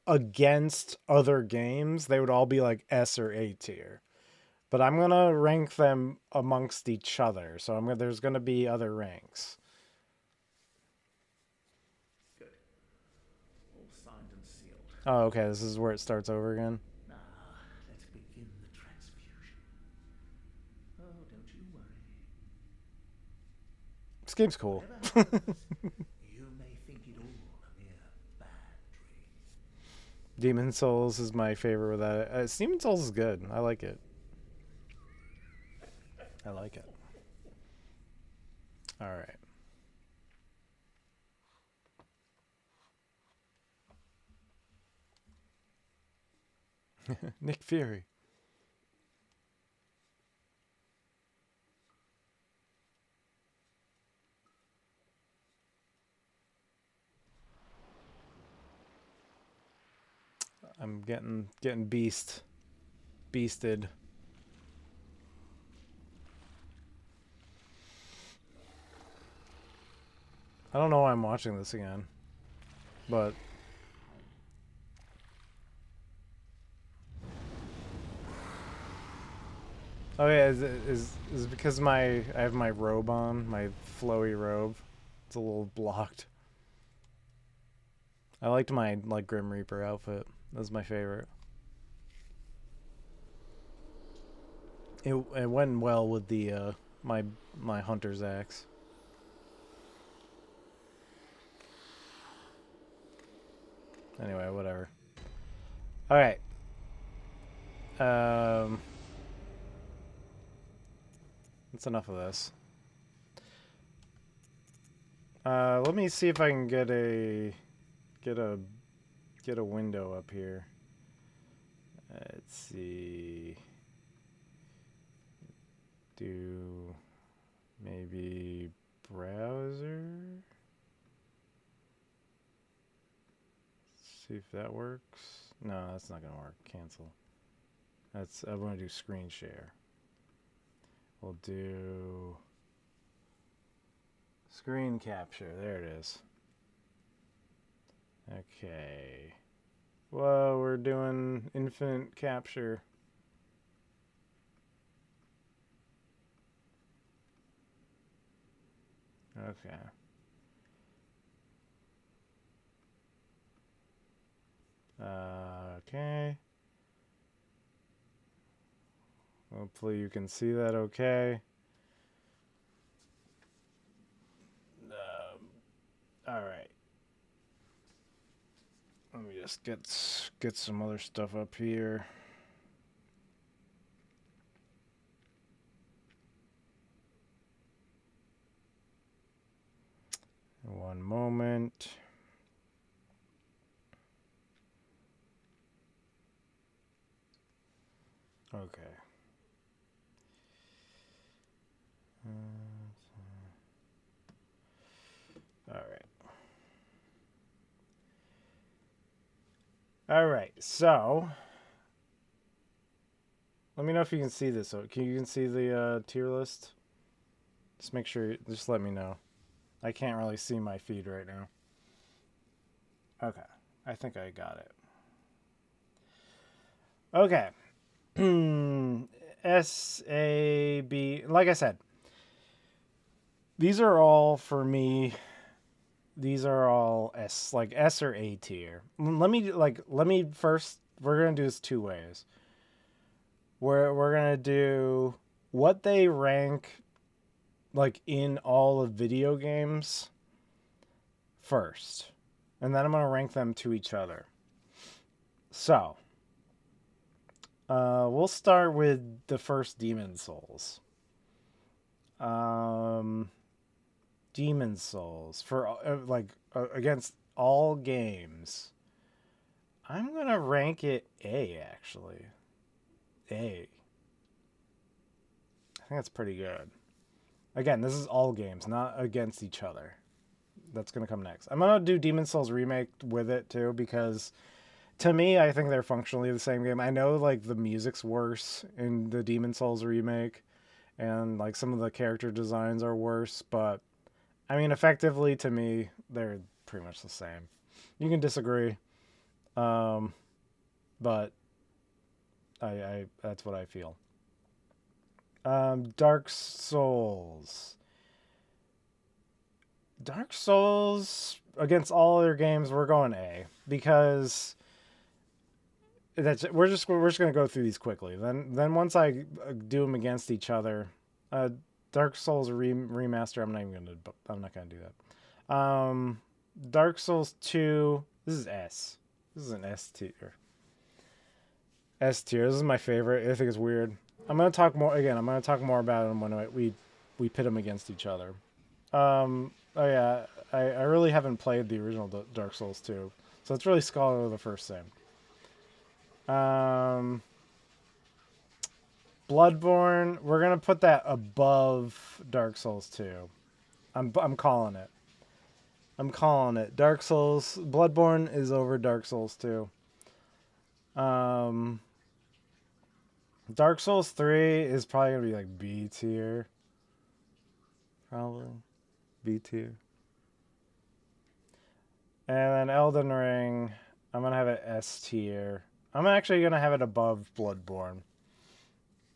against other games, they would all be like S or A tier. But I'm gonna rank them amongst each other. So there's gonna be other ranks. Good. All signed and sealed. Oh, okay. This is where it starts over again. Now, let's begin the transfusion. Oh, don't you worry. This game's cool. Whatever happens, you may think it all a mere bad dream. Demon Souls is my favorite with that. Demon Souls is good. I like it. I like it. All right. Nick Fury. I'm getting beasted. I don't know why I'm watching this again, but oh yeah, is because I have my robe on, my flowy robe. It's a little blocked. I liked my Grim Reaper outfit. That was my favorite. It went well with the my hunter's axe. Anyway, whatever. All right. That's enough of this. Let me see if I can get a window up here. Let's see. Do maybe browser. See if that works. No, that's not gonna work. Cancel. I want to do screen share. We'll do screen capture. There it is. Okay. Whoa, we're doing infinite capture. Okay. Okay. Hopefully you can see that okay. All right. Let me just get some other stuff up here. One moment. Okay. All right. All right, so let me know if you can see this. Can you see the tier list? Just make sure. Just let me know. I can't really see my feed right now. Okay, I think I got it. Okay. S A B. Like I said, these are all for me. These are all S, like S or A tier. Let me first. We're gonna do this two ways. We're gonna do what they rank like in all of video games first, and then I'm gonna rank them to each other. So, we'll start with the first Demon Souls. Um, Demon Souls for against all games. I'm gonna rank it A actually. A. I think that's pretty good. Again, this is all games, not against each other. That's gonna come next. I'm gonna do Demon Souls Remake with it too because to me, I think they're functionally the same game. I know like the music's worse in the Demon Souls Remake, and like some of the character designs are worse, but I mean, effectively to me, they're pretty much the same. You can disagree, um, but I that's what I feel. Dark Souls. Dark Souls against all other games, we're going A because we're just gonna go through these quickly. Then once I do them against each other, uh, Dark Souls remaster. I'm not gonna do that. Dark Souls 2. This is S. This is an S tier. S tier. This is my favorite. I think it's weird. I'm gonna talk more again. I'm gonna talk more about them when we pit them against each other. Oh yeah, I really haven't played the original Dark Souls 2, so it's really Scholar the first thing. Bloodborne, we're gonna put that above Dark Souls 2. I'm calling it. I'm calling it. Dark Souls Bloodborne is over Dark Souls 2. Dark Souls 3 is probably gonna be like B tier. Probably B tier. And then Elden Ring, I'm gonna have it S tier. I'm actually gonna have it above Bloodborne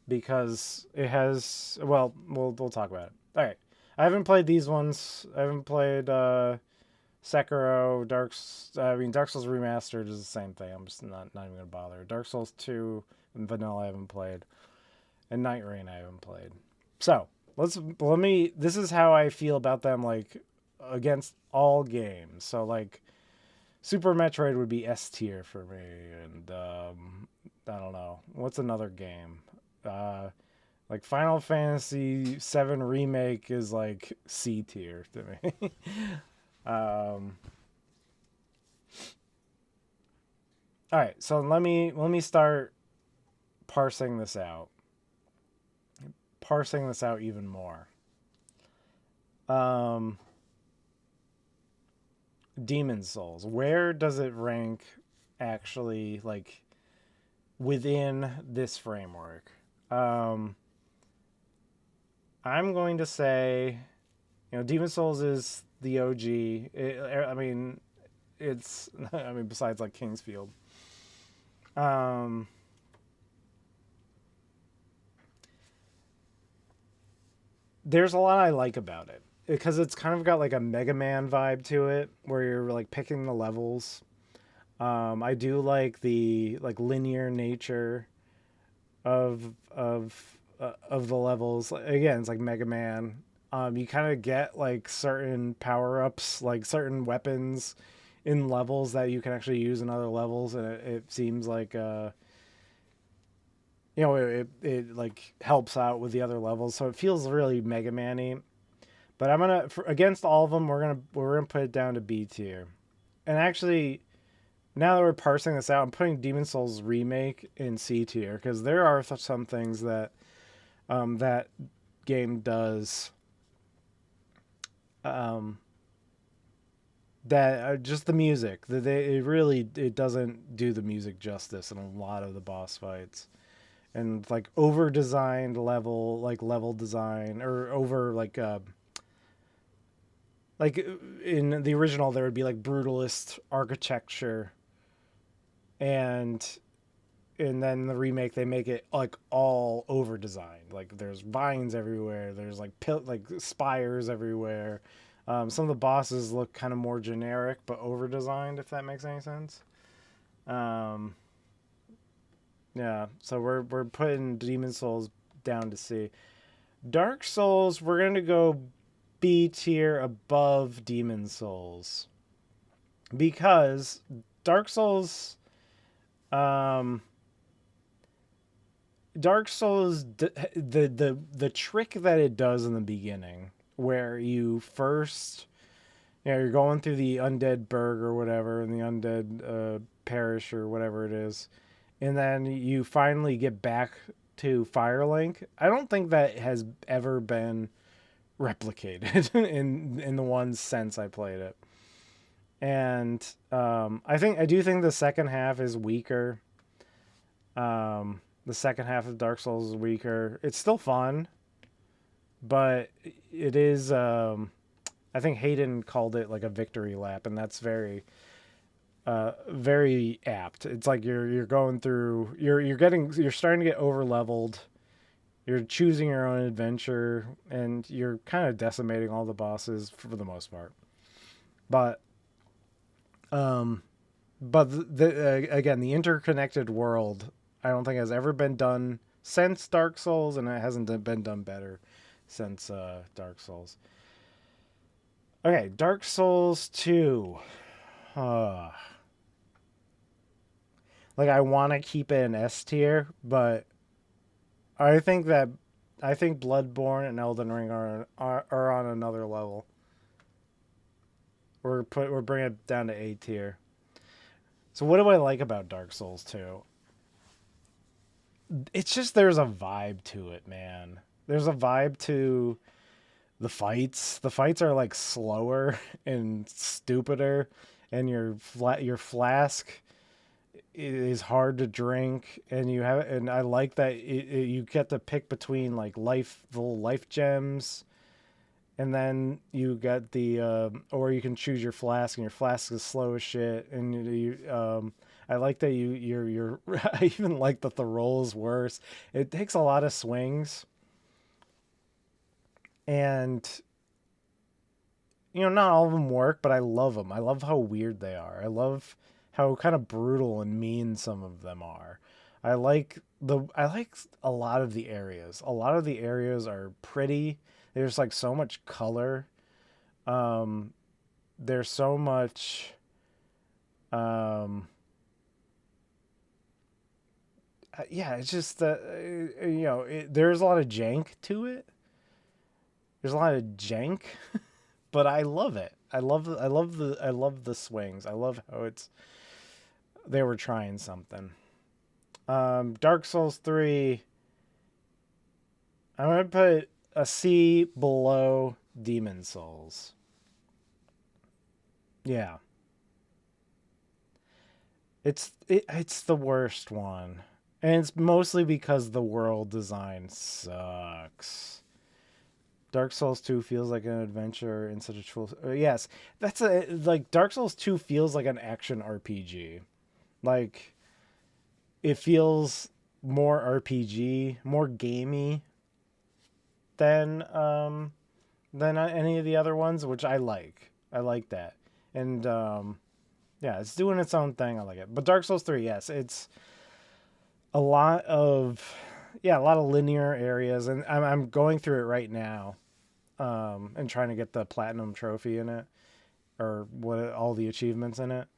because it has. Well, we'll talk about it. All right, I haven't played these ones. I haven't played Sekiro. Dark Souls Remastered is the same thing. I'm just not even gonna bother. Dark Souls 2 and Vanilla I haven't played, and Night Rain I haven't played. So let me. This is how I feel about them. Like against all games. So like Super Metroid would be S tier for me, and I don't know what's another game. Like Final Fantasy VII Remake is like C tier to me. All right, so let me start parsing this out. Parsing this out even more. Demon Souls. Where does it rank actually like within this framework? I'm going to say, Demon Souls is the OG. I mean, it's I mean besides like Kingsfield. There's a lot I like about it because it's kind of got like a Mega Man vibe to it, where you're like picking the levels. I do like the like linear nature of the levels. Again, it's like Mega Man. You kind of get like certain power ups, like certain weapons in levels that you can actually use in other levels, and it seems like it like helps out with the other levels, so it feels really Mega Man-y. But against all of them, we're gonna put it down to B tier. And actually, now that we're parsing this out, I'm putting Demon Souls Remake in C tier because there are some things that that game does that just the music, it really, it doesn't do the music justice in a lot of the boss fights. And like over designed level design, or over like in the original there would be like brutalist architecture, and then the remake they make it like all over designed. Like there's vines everywhere, there's like like spires everywhere. Some of the bosses look kind of more generic but over designed, if that makes any sense. um yeah, so we're putting Demon Souls down to C. Dark Souls, we're going to go B tier above Demon Souls, because Dark Souls, um, Dark Souls, the trick that it does in the beginning, where you first, you're going through the undead burg or whatever, and the undead parish or whatever it is, and then you finally get back to Firelink. I don't think that has ever been replicated in the one sense I played it. And I do think the second half is weaker. The second half of Dark Souls is weaker. It's still fun, but it is. I think Hayden called it like a victory lap, and that's very, very apt. It's like you're going through. You're starting to get over leveled. You're choosing your own adventure, and you're kind of decimating all the bosses for the most part. But again, the interconnected world, I don't think has ever been done since Dark Souls, and it hasn't been done better since Dark Souls. Okay, Dark Souls 2. Like, I want to keep it in S tier, but I think Bloodborne and Elden Ring are on another level. We're bringing it down to A tier. So what do I like about Dark Souls 2? It's just there's a vibe to it, man. There's a vibe to the fights. The fights are like slower and stupider, and your flask is hard to drink, and I like that you get to pick between like the little life gems, and then you get or you can choose your flask, and your flask is slow as shit, and I like that you're I even like that the roll is worse. It takes a lot of swings, and not all of them work, but I love them. I love how weird they are. I love how kind of brutal and mean some of them are. I like a lot of the areas. A lot of the areas are pretty. There's like so much color. There's so much yeah, it's just that there's a lot of jank to it. There's a lot of jank, but I love it. I love the swings. I love how they were trying something. Dark Souls 3, I'm going to put a C below Demon Souls. Yeah. It's the worst one. And it's mostly because the world design sucks. Dark Souls 2 feels like an adventure instead of yes, like Dark Souls 2 feels like an action RPG. Like, it feels more RPG, more gamey than any of the other ones, which I like. I like that. And yeah, it's doing its own thing. I like it. But Dark Souls 3, yes, it's a lot of linear areas, and I'm going through it right now, and trying to get the platinum trophy in it, or all the achievements in it,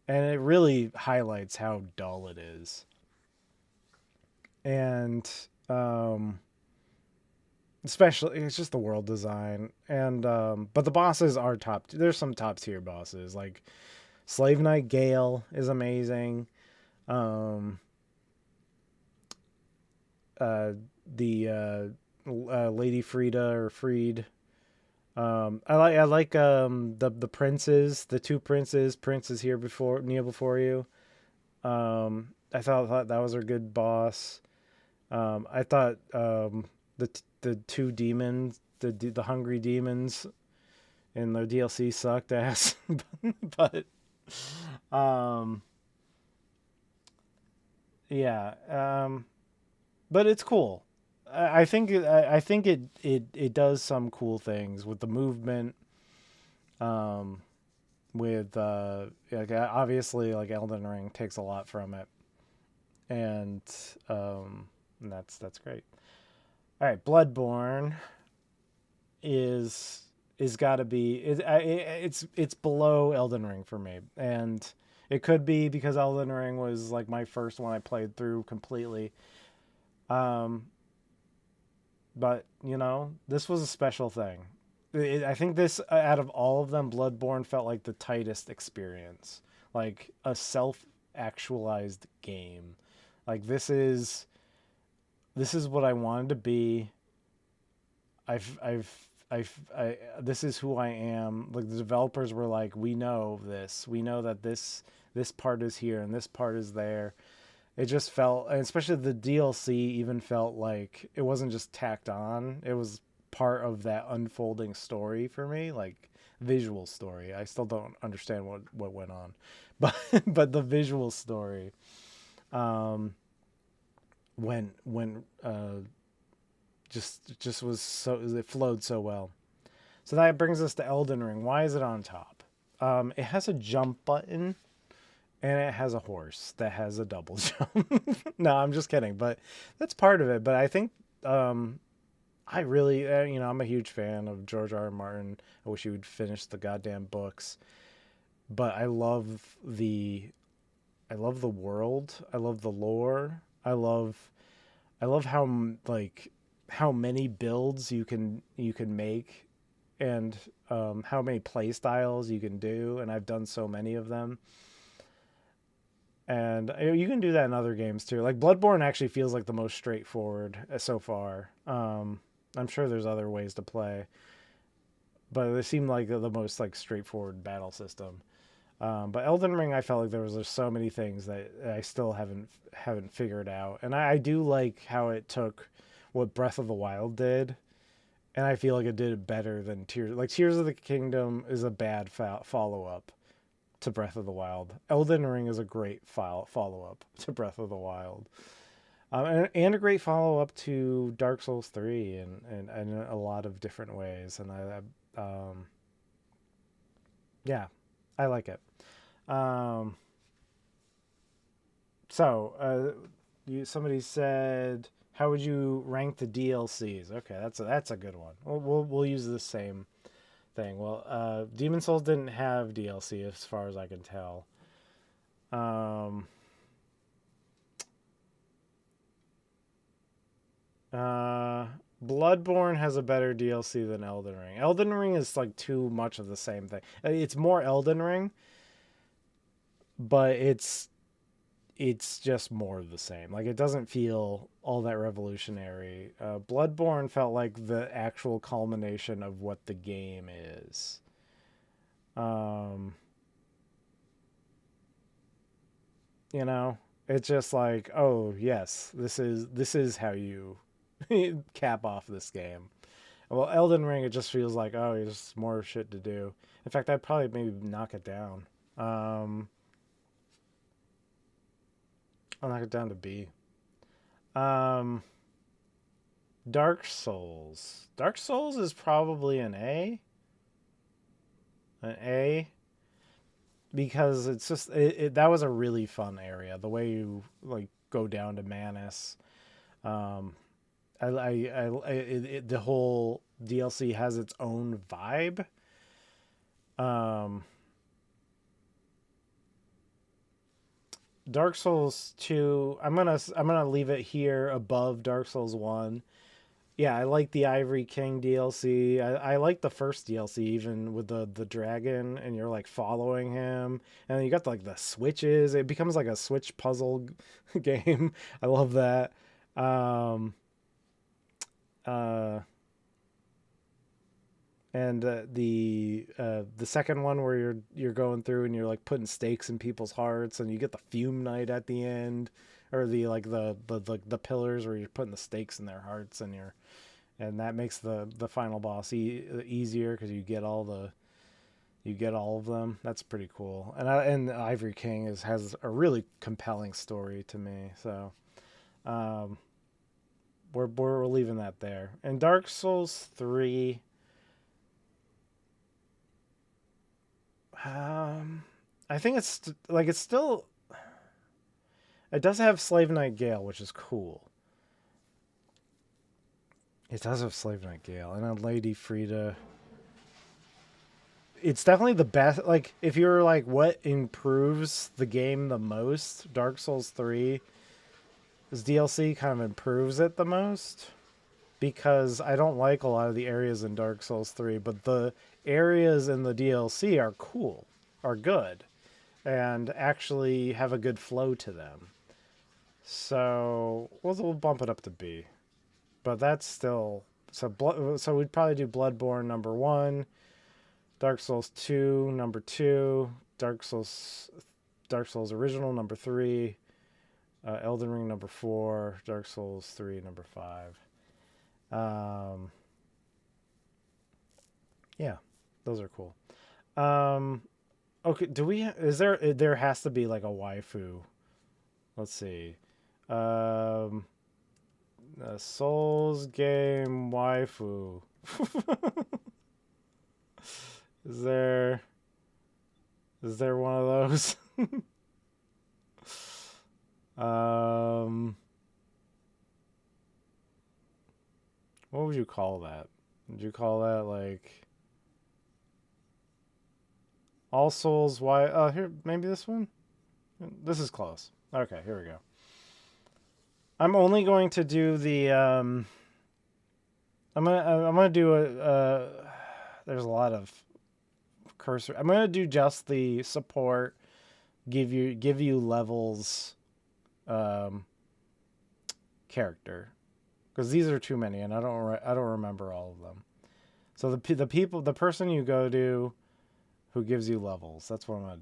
and it really highlights how dull it is. And especially, it's just the world design, and but the bosses are top. There's some top tier bosses, like Slave Knight Gale is amazing. The Lady Frida or Freed, I like the princes, the two princes. Prince is here before kneel before you. I thought that was a good boss. I thought the two demons, the hungry demons in the DLC sucked ass, but um, yeah, but it's cool. I think it does some cool things with the movement. Um, with like obviously like Elden Ring takes a lot from it, and um, and that's great. All right, Bloodborne is got to be it's below Elden Ring for me, and it could be because Elden Ring was like my first one I played through completely. Um, but you know, this was a special thing. I think this out of all of them, Bloodborne felt like the tightest experience, like a self-actualized game. Like this is what I wanted to be. This is who I am. Like the developers were like, we know this. We know that this part is here and this part is there. It just felt, and especially the DLC even felt like it wasn't just tacked on. It was part of that unfolding story for me, like visual story. I still don't understand what went on, but but the visual story, um, when just was so, it flowed so well. So that brings us to Elden Ring. Why is it on top? It has a jump button and it has a horse that has a double jump. No, I'm just kidding, but that's part of it. But I think I really, you know, I'm a huge fan of George R. R. Martin. I wish he would finish the goddamn books. But I love the world. I love the lore. I love how like how many builds you can make, and how many play styles you can do. And I've done so many of them. And you can do that in other games too. Like Bloodborne actually feels like the most straightforward so far. I'm sure there's other ways to play, but it seemed like the most like straightforward battle system. But Elden Ring, I felt like there was just so many things that I still haven't figured out, and I do like how it took what Breath of the Wild did, and I feel like it did it better than Tears. Like Tears of the Kingdom is a bad follow up to Breath of the Wild. Elden Ring is a great follow up to Breath of the Wild, and a great follow up to Dark Souls 3 and in a lot of different ways. And yeah, I like it. Um, somebody said, how would you rank the DLCs? Okay, that's a good one. We'll use the same thing. Well, Demon Souls didn't have DLC as far as I can tell. Um, uh, Bloodborne has a better DLC than Elden Ring. Elden Ring is like too much of the same thing. It's more Elden Ring, but it's just more of the same. Like it doesn't feel all that revolutionary. Bloodborne felt like the actual culmination of what the game is. Um, you know, it's just like, oh yes, this is how you cap off this game. Well, Elden Ring, it just feels like, oh, there's more shit to do. In fact, I'd probably maybe knock it down. Um, I'll knock it down to B. Um, Dark Souls. Dark Souls is probably an A. An A. Because it's just that was a really fun area. The way you like go down to Manus. Um, the whole DLC has its own vibe. Um, Dark Souls 2, I'm gonna leave it here above Dark Souls 1. Yeah, I like the Ivory King DLC. I like the first DLC even with the dragon and you're like following him and then you got like the switches. It becomes like a switch puzzle game. I love that. Um uh and the second one where you're going through and you're like putting stakes in people's hearts, and you get the fume knight at the end, or the like the pillars where you're putting the stakes in their hearts, and that makes the final boss easier because you get all of them. That's pretty cool. And Ivory King has a really compelling story to me. So we're leaving that there. And Dark Souls 3, I think it's still, it does have Slave Knight Gale, which is cool. It does have Slave Knight Gale and a Lady Frida. It's definitely the best. Like, if you're like, what improves the game the most, Dark Souls 3's DLC kind of improves it the most, because I don't like a lot of the areas in Dark Souls 3, but the areas in the DLC are cool, are good, and actually have a good flow to them. So we'll bump it up to B. But that's still, so we'd probably do Bloodborne number 1, Dark Souls 2 number 2, Dark Souls original number 3, Elden Ring number 4, Dark Souls 3 number 5. Yeah, those are cool. Okay, there has to be like a waifu. Let's see. A Souls game waifu. Is there one of those? What would you call that? Would you call that like All Souls here, maybe this one? This is close. Okay, here we go. I'm only going to do the I'm gonna do there's a lot of cursor. I'm gonna do just the support, give you levels character, because these are too many and I don't remember all of them. So the person you go to who gives you levels, that's what I'm gonna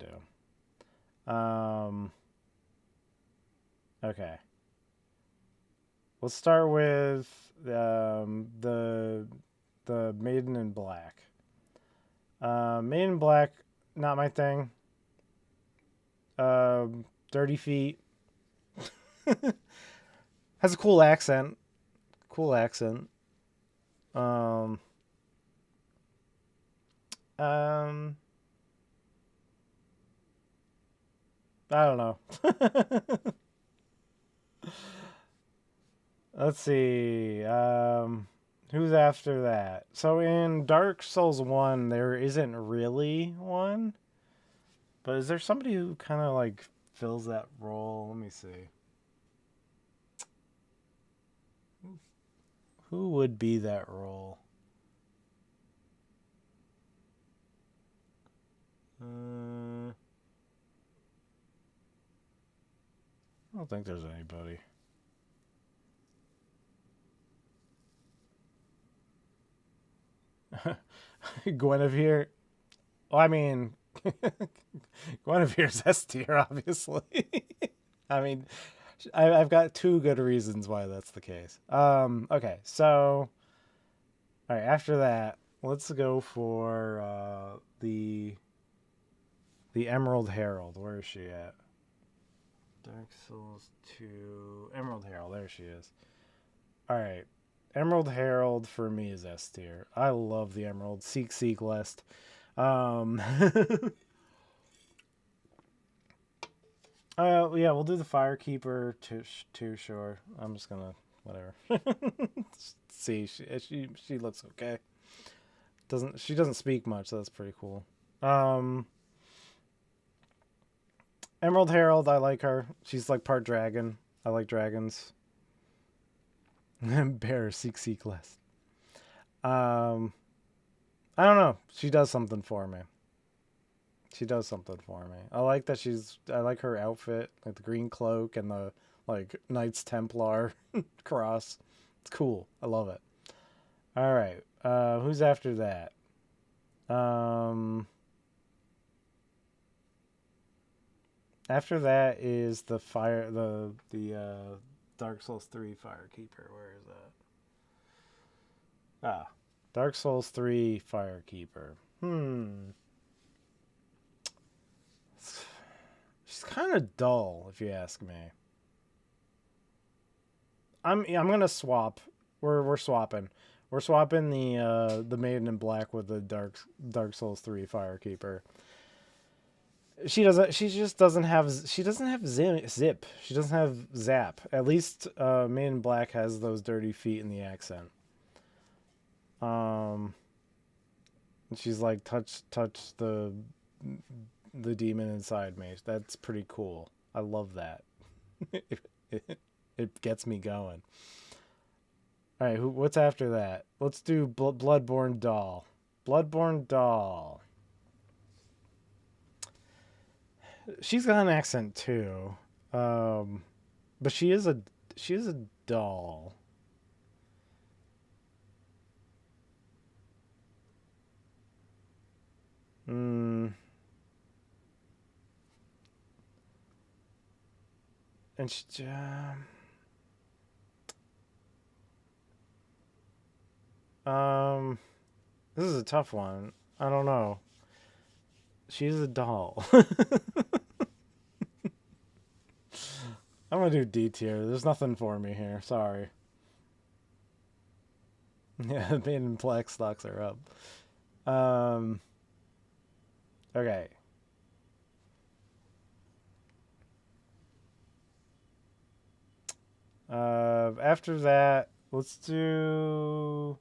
do. Okay. Let's start with the Maiden in Black. Maiden in Black, not my thing. Dirty Feet. Has a cool accent. I don't know. Let's see. Who's after that? So in Dark Souls 1, there isn't really one. But is there somebody who kind of like fills that role? Let me see. Who would be that role? I don't think there's anybody. Guinevere. Well, I mean, Guinevere's S tier, obviously. I mean, I've got two good reasons why that's the case. Okay, so, all right. After that, let's go for the Emerald Herald. Where is she at? Dark Souls 2, Emerald Herald. There she is. All right. Emerald Herald for me is S tier. I love the Emerald. Seek lest. Yeah, we'll do the Firekeeper too. Sure. I'm just gonna whatever. See, she looks okay. She doesn't speak much, so that's pretty cool. Emerald Herald, I like her. She's like part dragon. I like dragons. Bear, seek less. I don't know. She does something for me. I like that I like her outfit, like the green cloak and the like Knights Templar cross. It's cool. I love it. All right. Who's after that? Um, After that is the Dark Souls 3 Firekeeper. Where is that? Ah, Dark Souls 3 Firekeeper. She's kind of dull, if you ask me. I'm gonna swap. We're swapping. We're swapping the Maiden in Black with the Dark Souls 3 Firekeeper. She just doesn't have. She doesn't have zip. She doesn't have zap. At least Maiden in Black has those dirty feet in the accent. Um, she's like touch the demon inside me. That's pretty cool. I love that. It gets me going. All right, what's after that? Let's do Bloodborne Doll. Bloodborne Doll. She's got an accent too, but she is a doll. Mm, and um, this is a tough one. I don't know. She's a doll. I'm gonna do D tier. There's nothing for me here. Sorry. Yeah, Maiden in Black stocks are up. Okay. After that, let's do.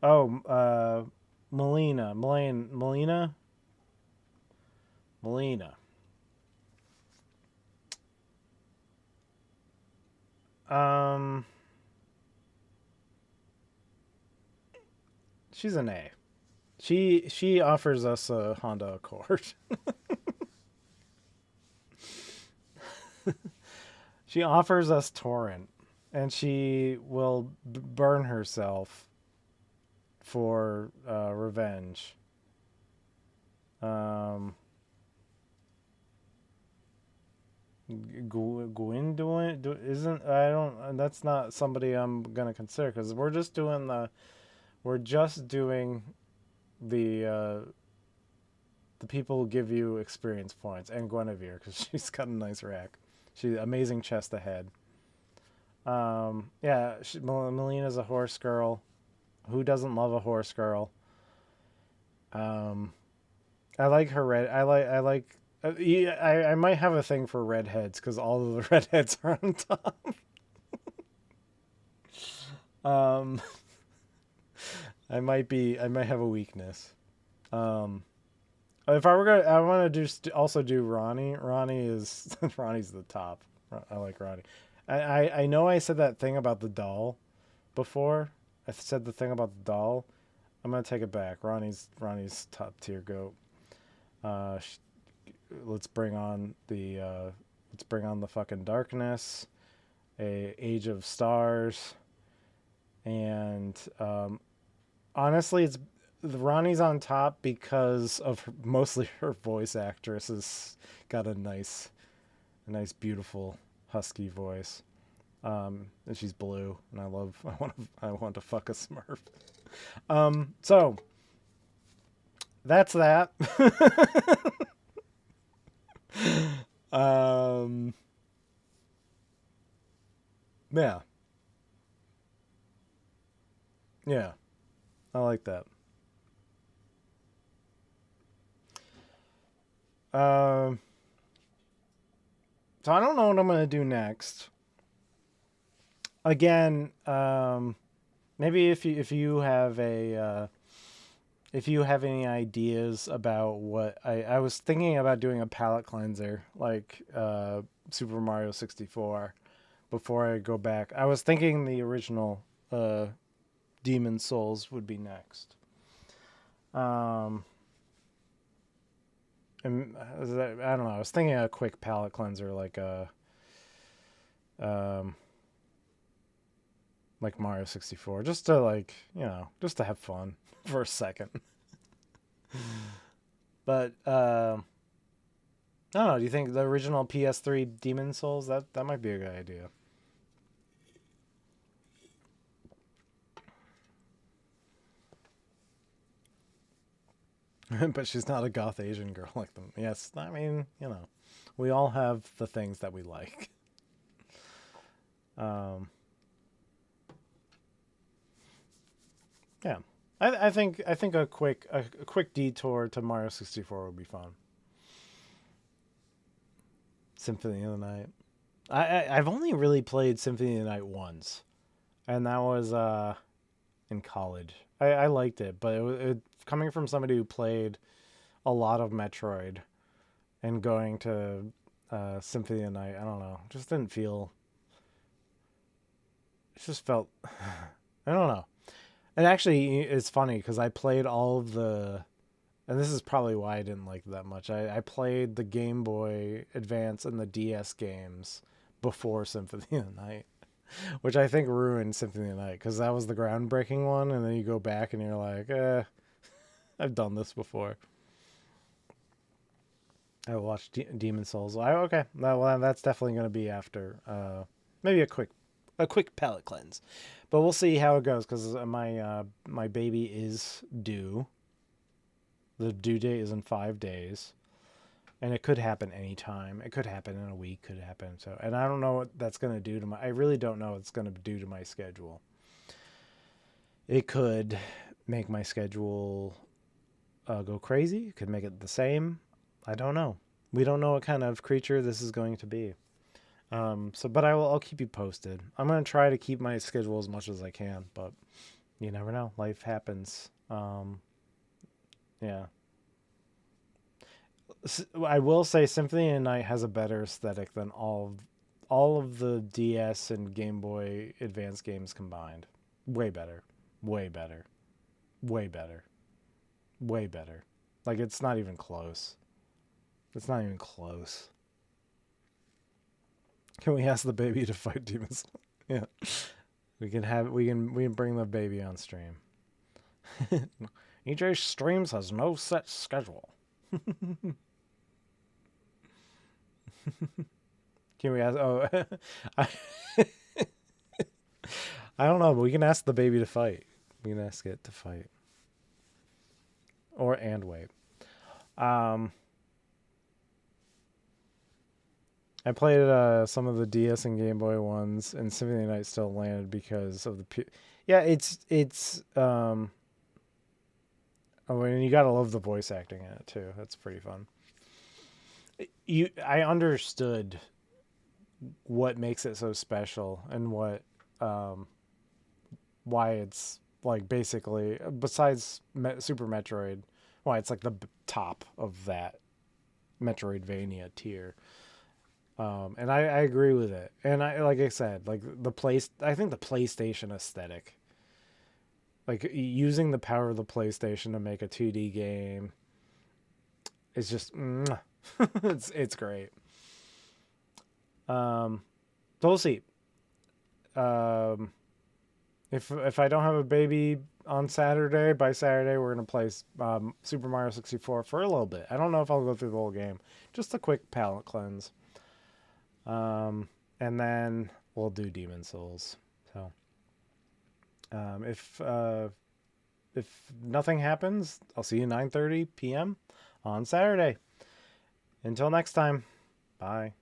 Oh, Melina. Um, she's an A. She offers us a Honda Accord. She offers us Torrent, and she will burn herself for revenge. Um, Gwendolyn isn't. I don't. That's not somebody I'm gonna consider because we're just doing the people who give you experience points and Guinevere because she's got a nice rack. She's amazing chest ahead. Yeah, Melina's a horse girl. Who doesn't love a horse girl? Um, I like her red. I like. Yeah, I might have a thing for redheads because all of the redheads are on top. Um, I might have a weakness. Um, if I were gonna, I want to also do Ronnie. Ronnie is Ronnie's the top. I like Ronnie. I know I said that thing about the doll before. I said the thing about the doll. I'm gonna take it back. Ronnie's top tier goat. Uh, let's bring on the fucking darkness, a Age of Stars, and honestly, it's Ronnie's on top because of mostly her voice actress has got a nice, beautiful husky voice. And she's blue, and I want to fuck a Smurf. So that's that. um, yeah, yeah, I like that. Um, so I don't know what I'm gonna do next. Again, maybe if you have any ideas about what I was thinking about doing a palate cleanser like Super Mario 64 before I go back. I was thinking the original Demon Souls would be next. Um, and I don't know. I was thinking a quick palate cleanser um like Mario 64 just to just to have fun for a second. But I don't know. Do you think the original PS3 Demon Souls, that might be a good idea? But she's not a goth Asian girl like them. Yes, I mean, you know, we all have the things that we like. Yeah, I think a quick detour to Mario 64 would be fun. Symphony of the Night. I've only really played Symphony of the Night once, and that was in college. I liked it, but coming from somebody who played a lot of Metroid and going to Symphony of the Night, I don't know, just didn't feel. It just felt. I don't know. And actually, it's funny because I played all of the, and this is probably why I didn't like it that much. I played the Game Boy Advance and the DS games before Symphony of the Night, which I think ruined Symphony of the Night because that was the groundbreaking one, and then you go back and you're like, I've done this before. I watched Demon Souls. Okay, well, that's definitely going to be after maybe a quick palate cleanse, but we'll see how it goes because my baby is due. The due date is in 5 days, and it could happen anytime. It could happen in a week. Could happen and I don't know what that's going to do to I really don't know what it's going to do to my schedule. It could make my schedule go crazy. It could make it the same. I don't know. We don't know what kind of creature this is going to be. But I'll keep you posted. I'm going to try to keep my schedule as much as I can, but you never know. Life happens. Yeah. I will say Symphony of the Night has a better aesthetic than all of the DS and Game Boy Advance games combined. Way better. Way better. Way better. Way better. Like, it's not even close. It's not even close. Can we ask the baby to fight demons? Yeah. We can bring the baby on stream. EJ Streams has no set schedule. Can we ask? Oh, I don't know, but we can ask the baby to fight. We can ask it to fight. And wait. I played some of the DS and Game Boy ones, and Symphony of the Night still landed because of the. Yeah, it's. Oh, and you gotta love the voice acting in it too. That's pretty fun. I understood what makes it so special and what, why it's like basically besides Super Metroid, why it's like the top of that Metroidvania tier. And I agree with it. And like I said, like I think the PlayStation aesthetic, like using the power of the PlayStation to make a 2D game, is just, it's great. So we'll see. If I don't have a baby on Saturday, by Saturday we're gonna play Super Mario 64 for a little bit. I don't know if I'll go through the whole game. Just a quick palate cleanse. And then we'll do Demon Souls. So, if nothing happens, I'll see you 9:30 p.m. on Saturday. Until next time, bye.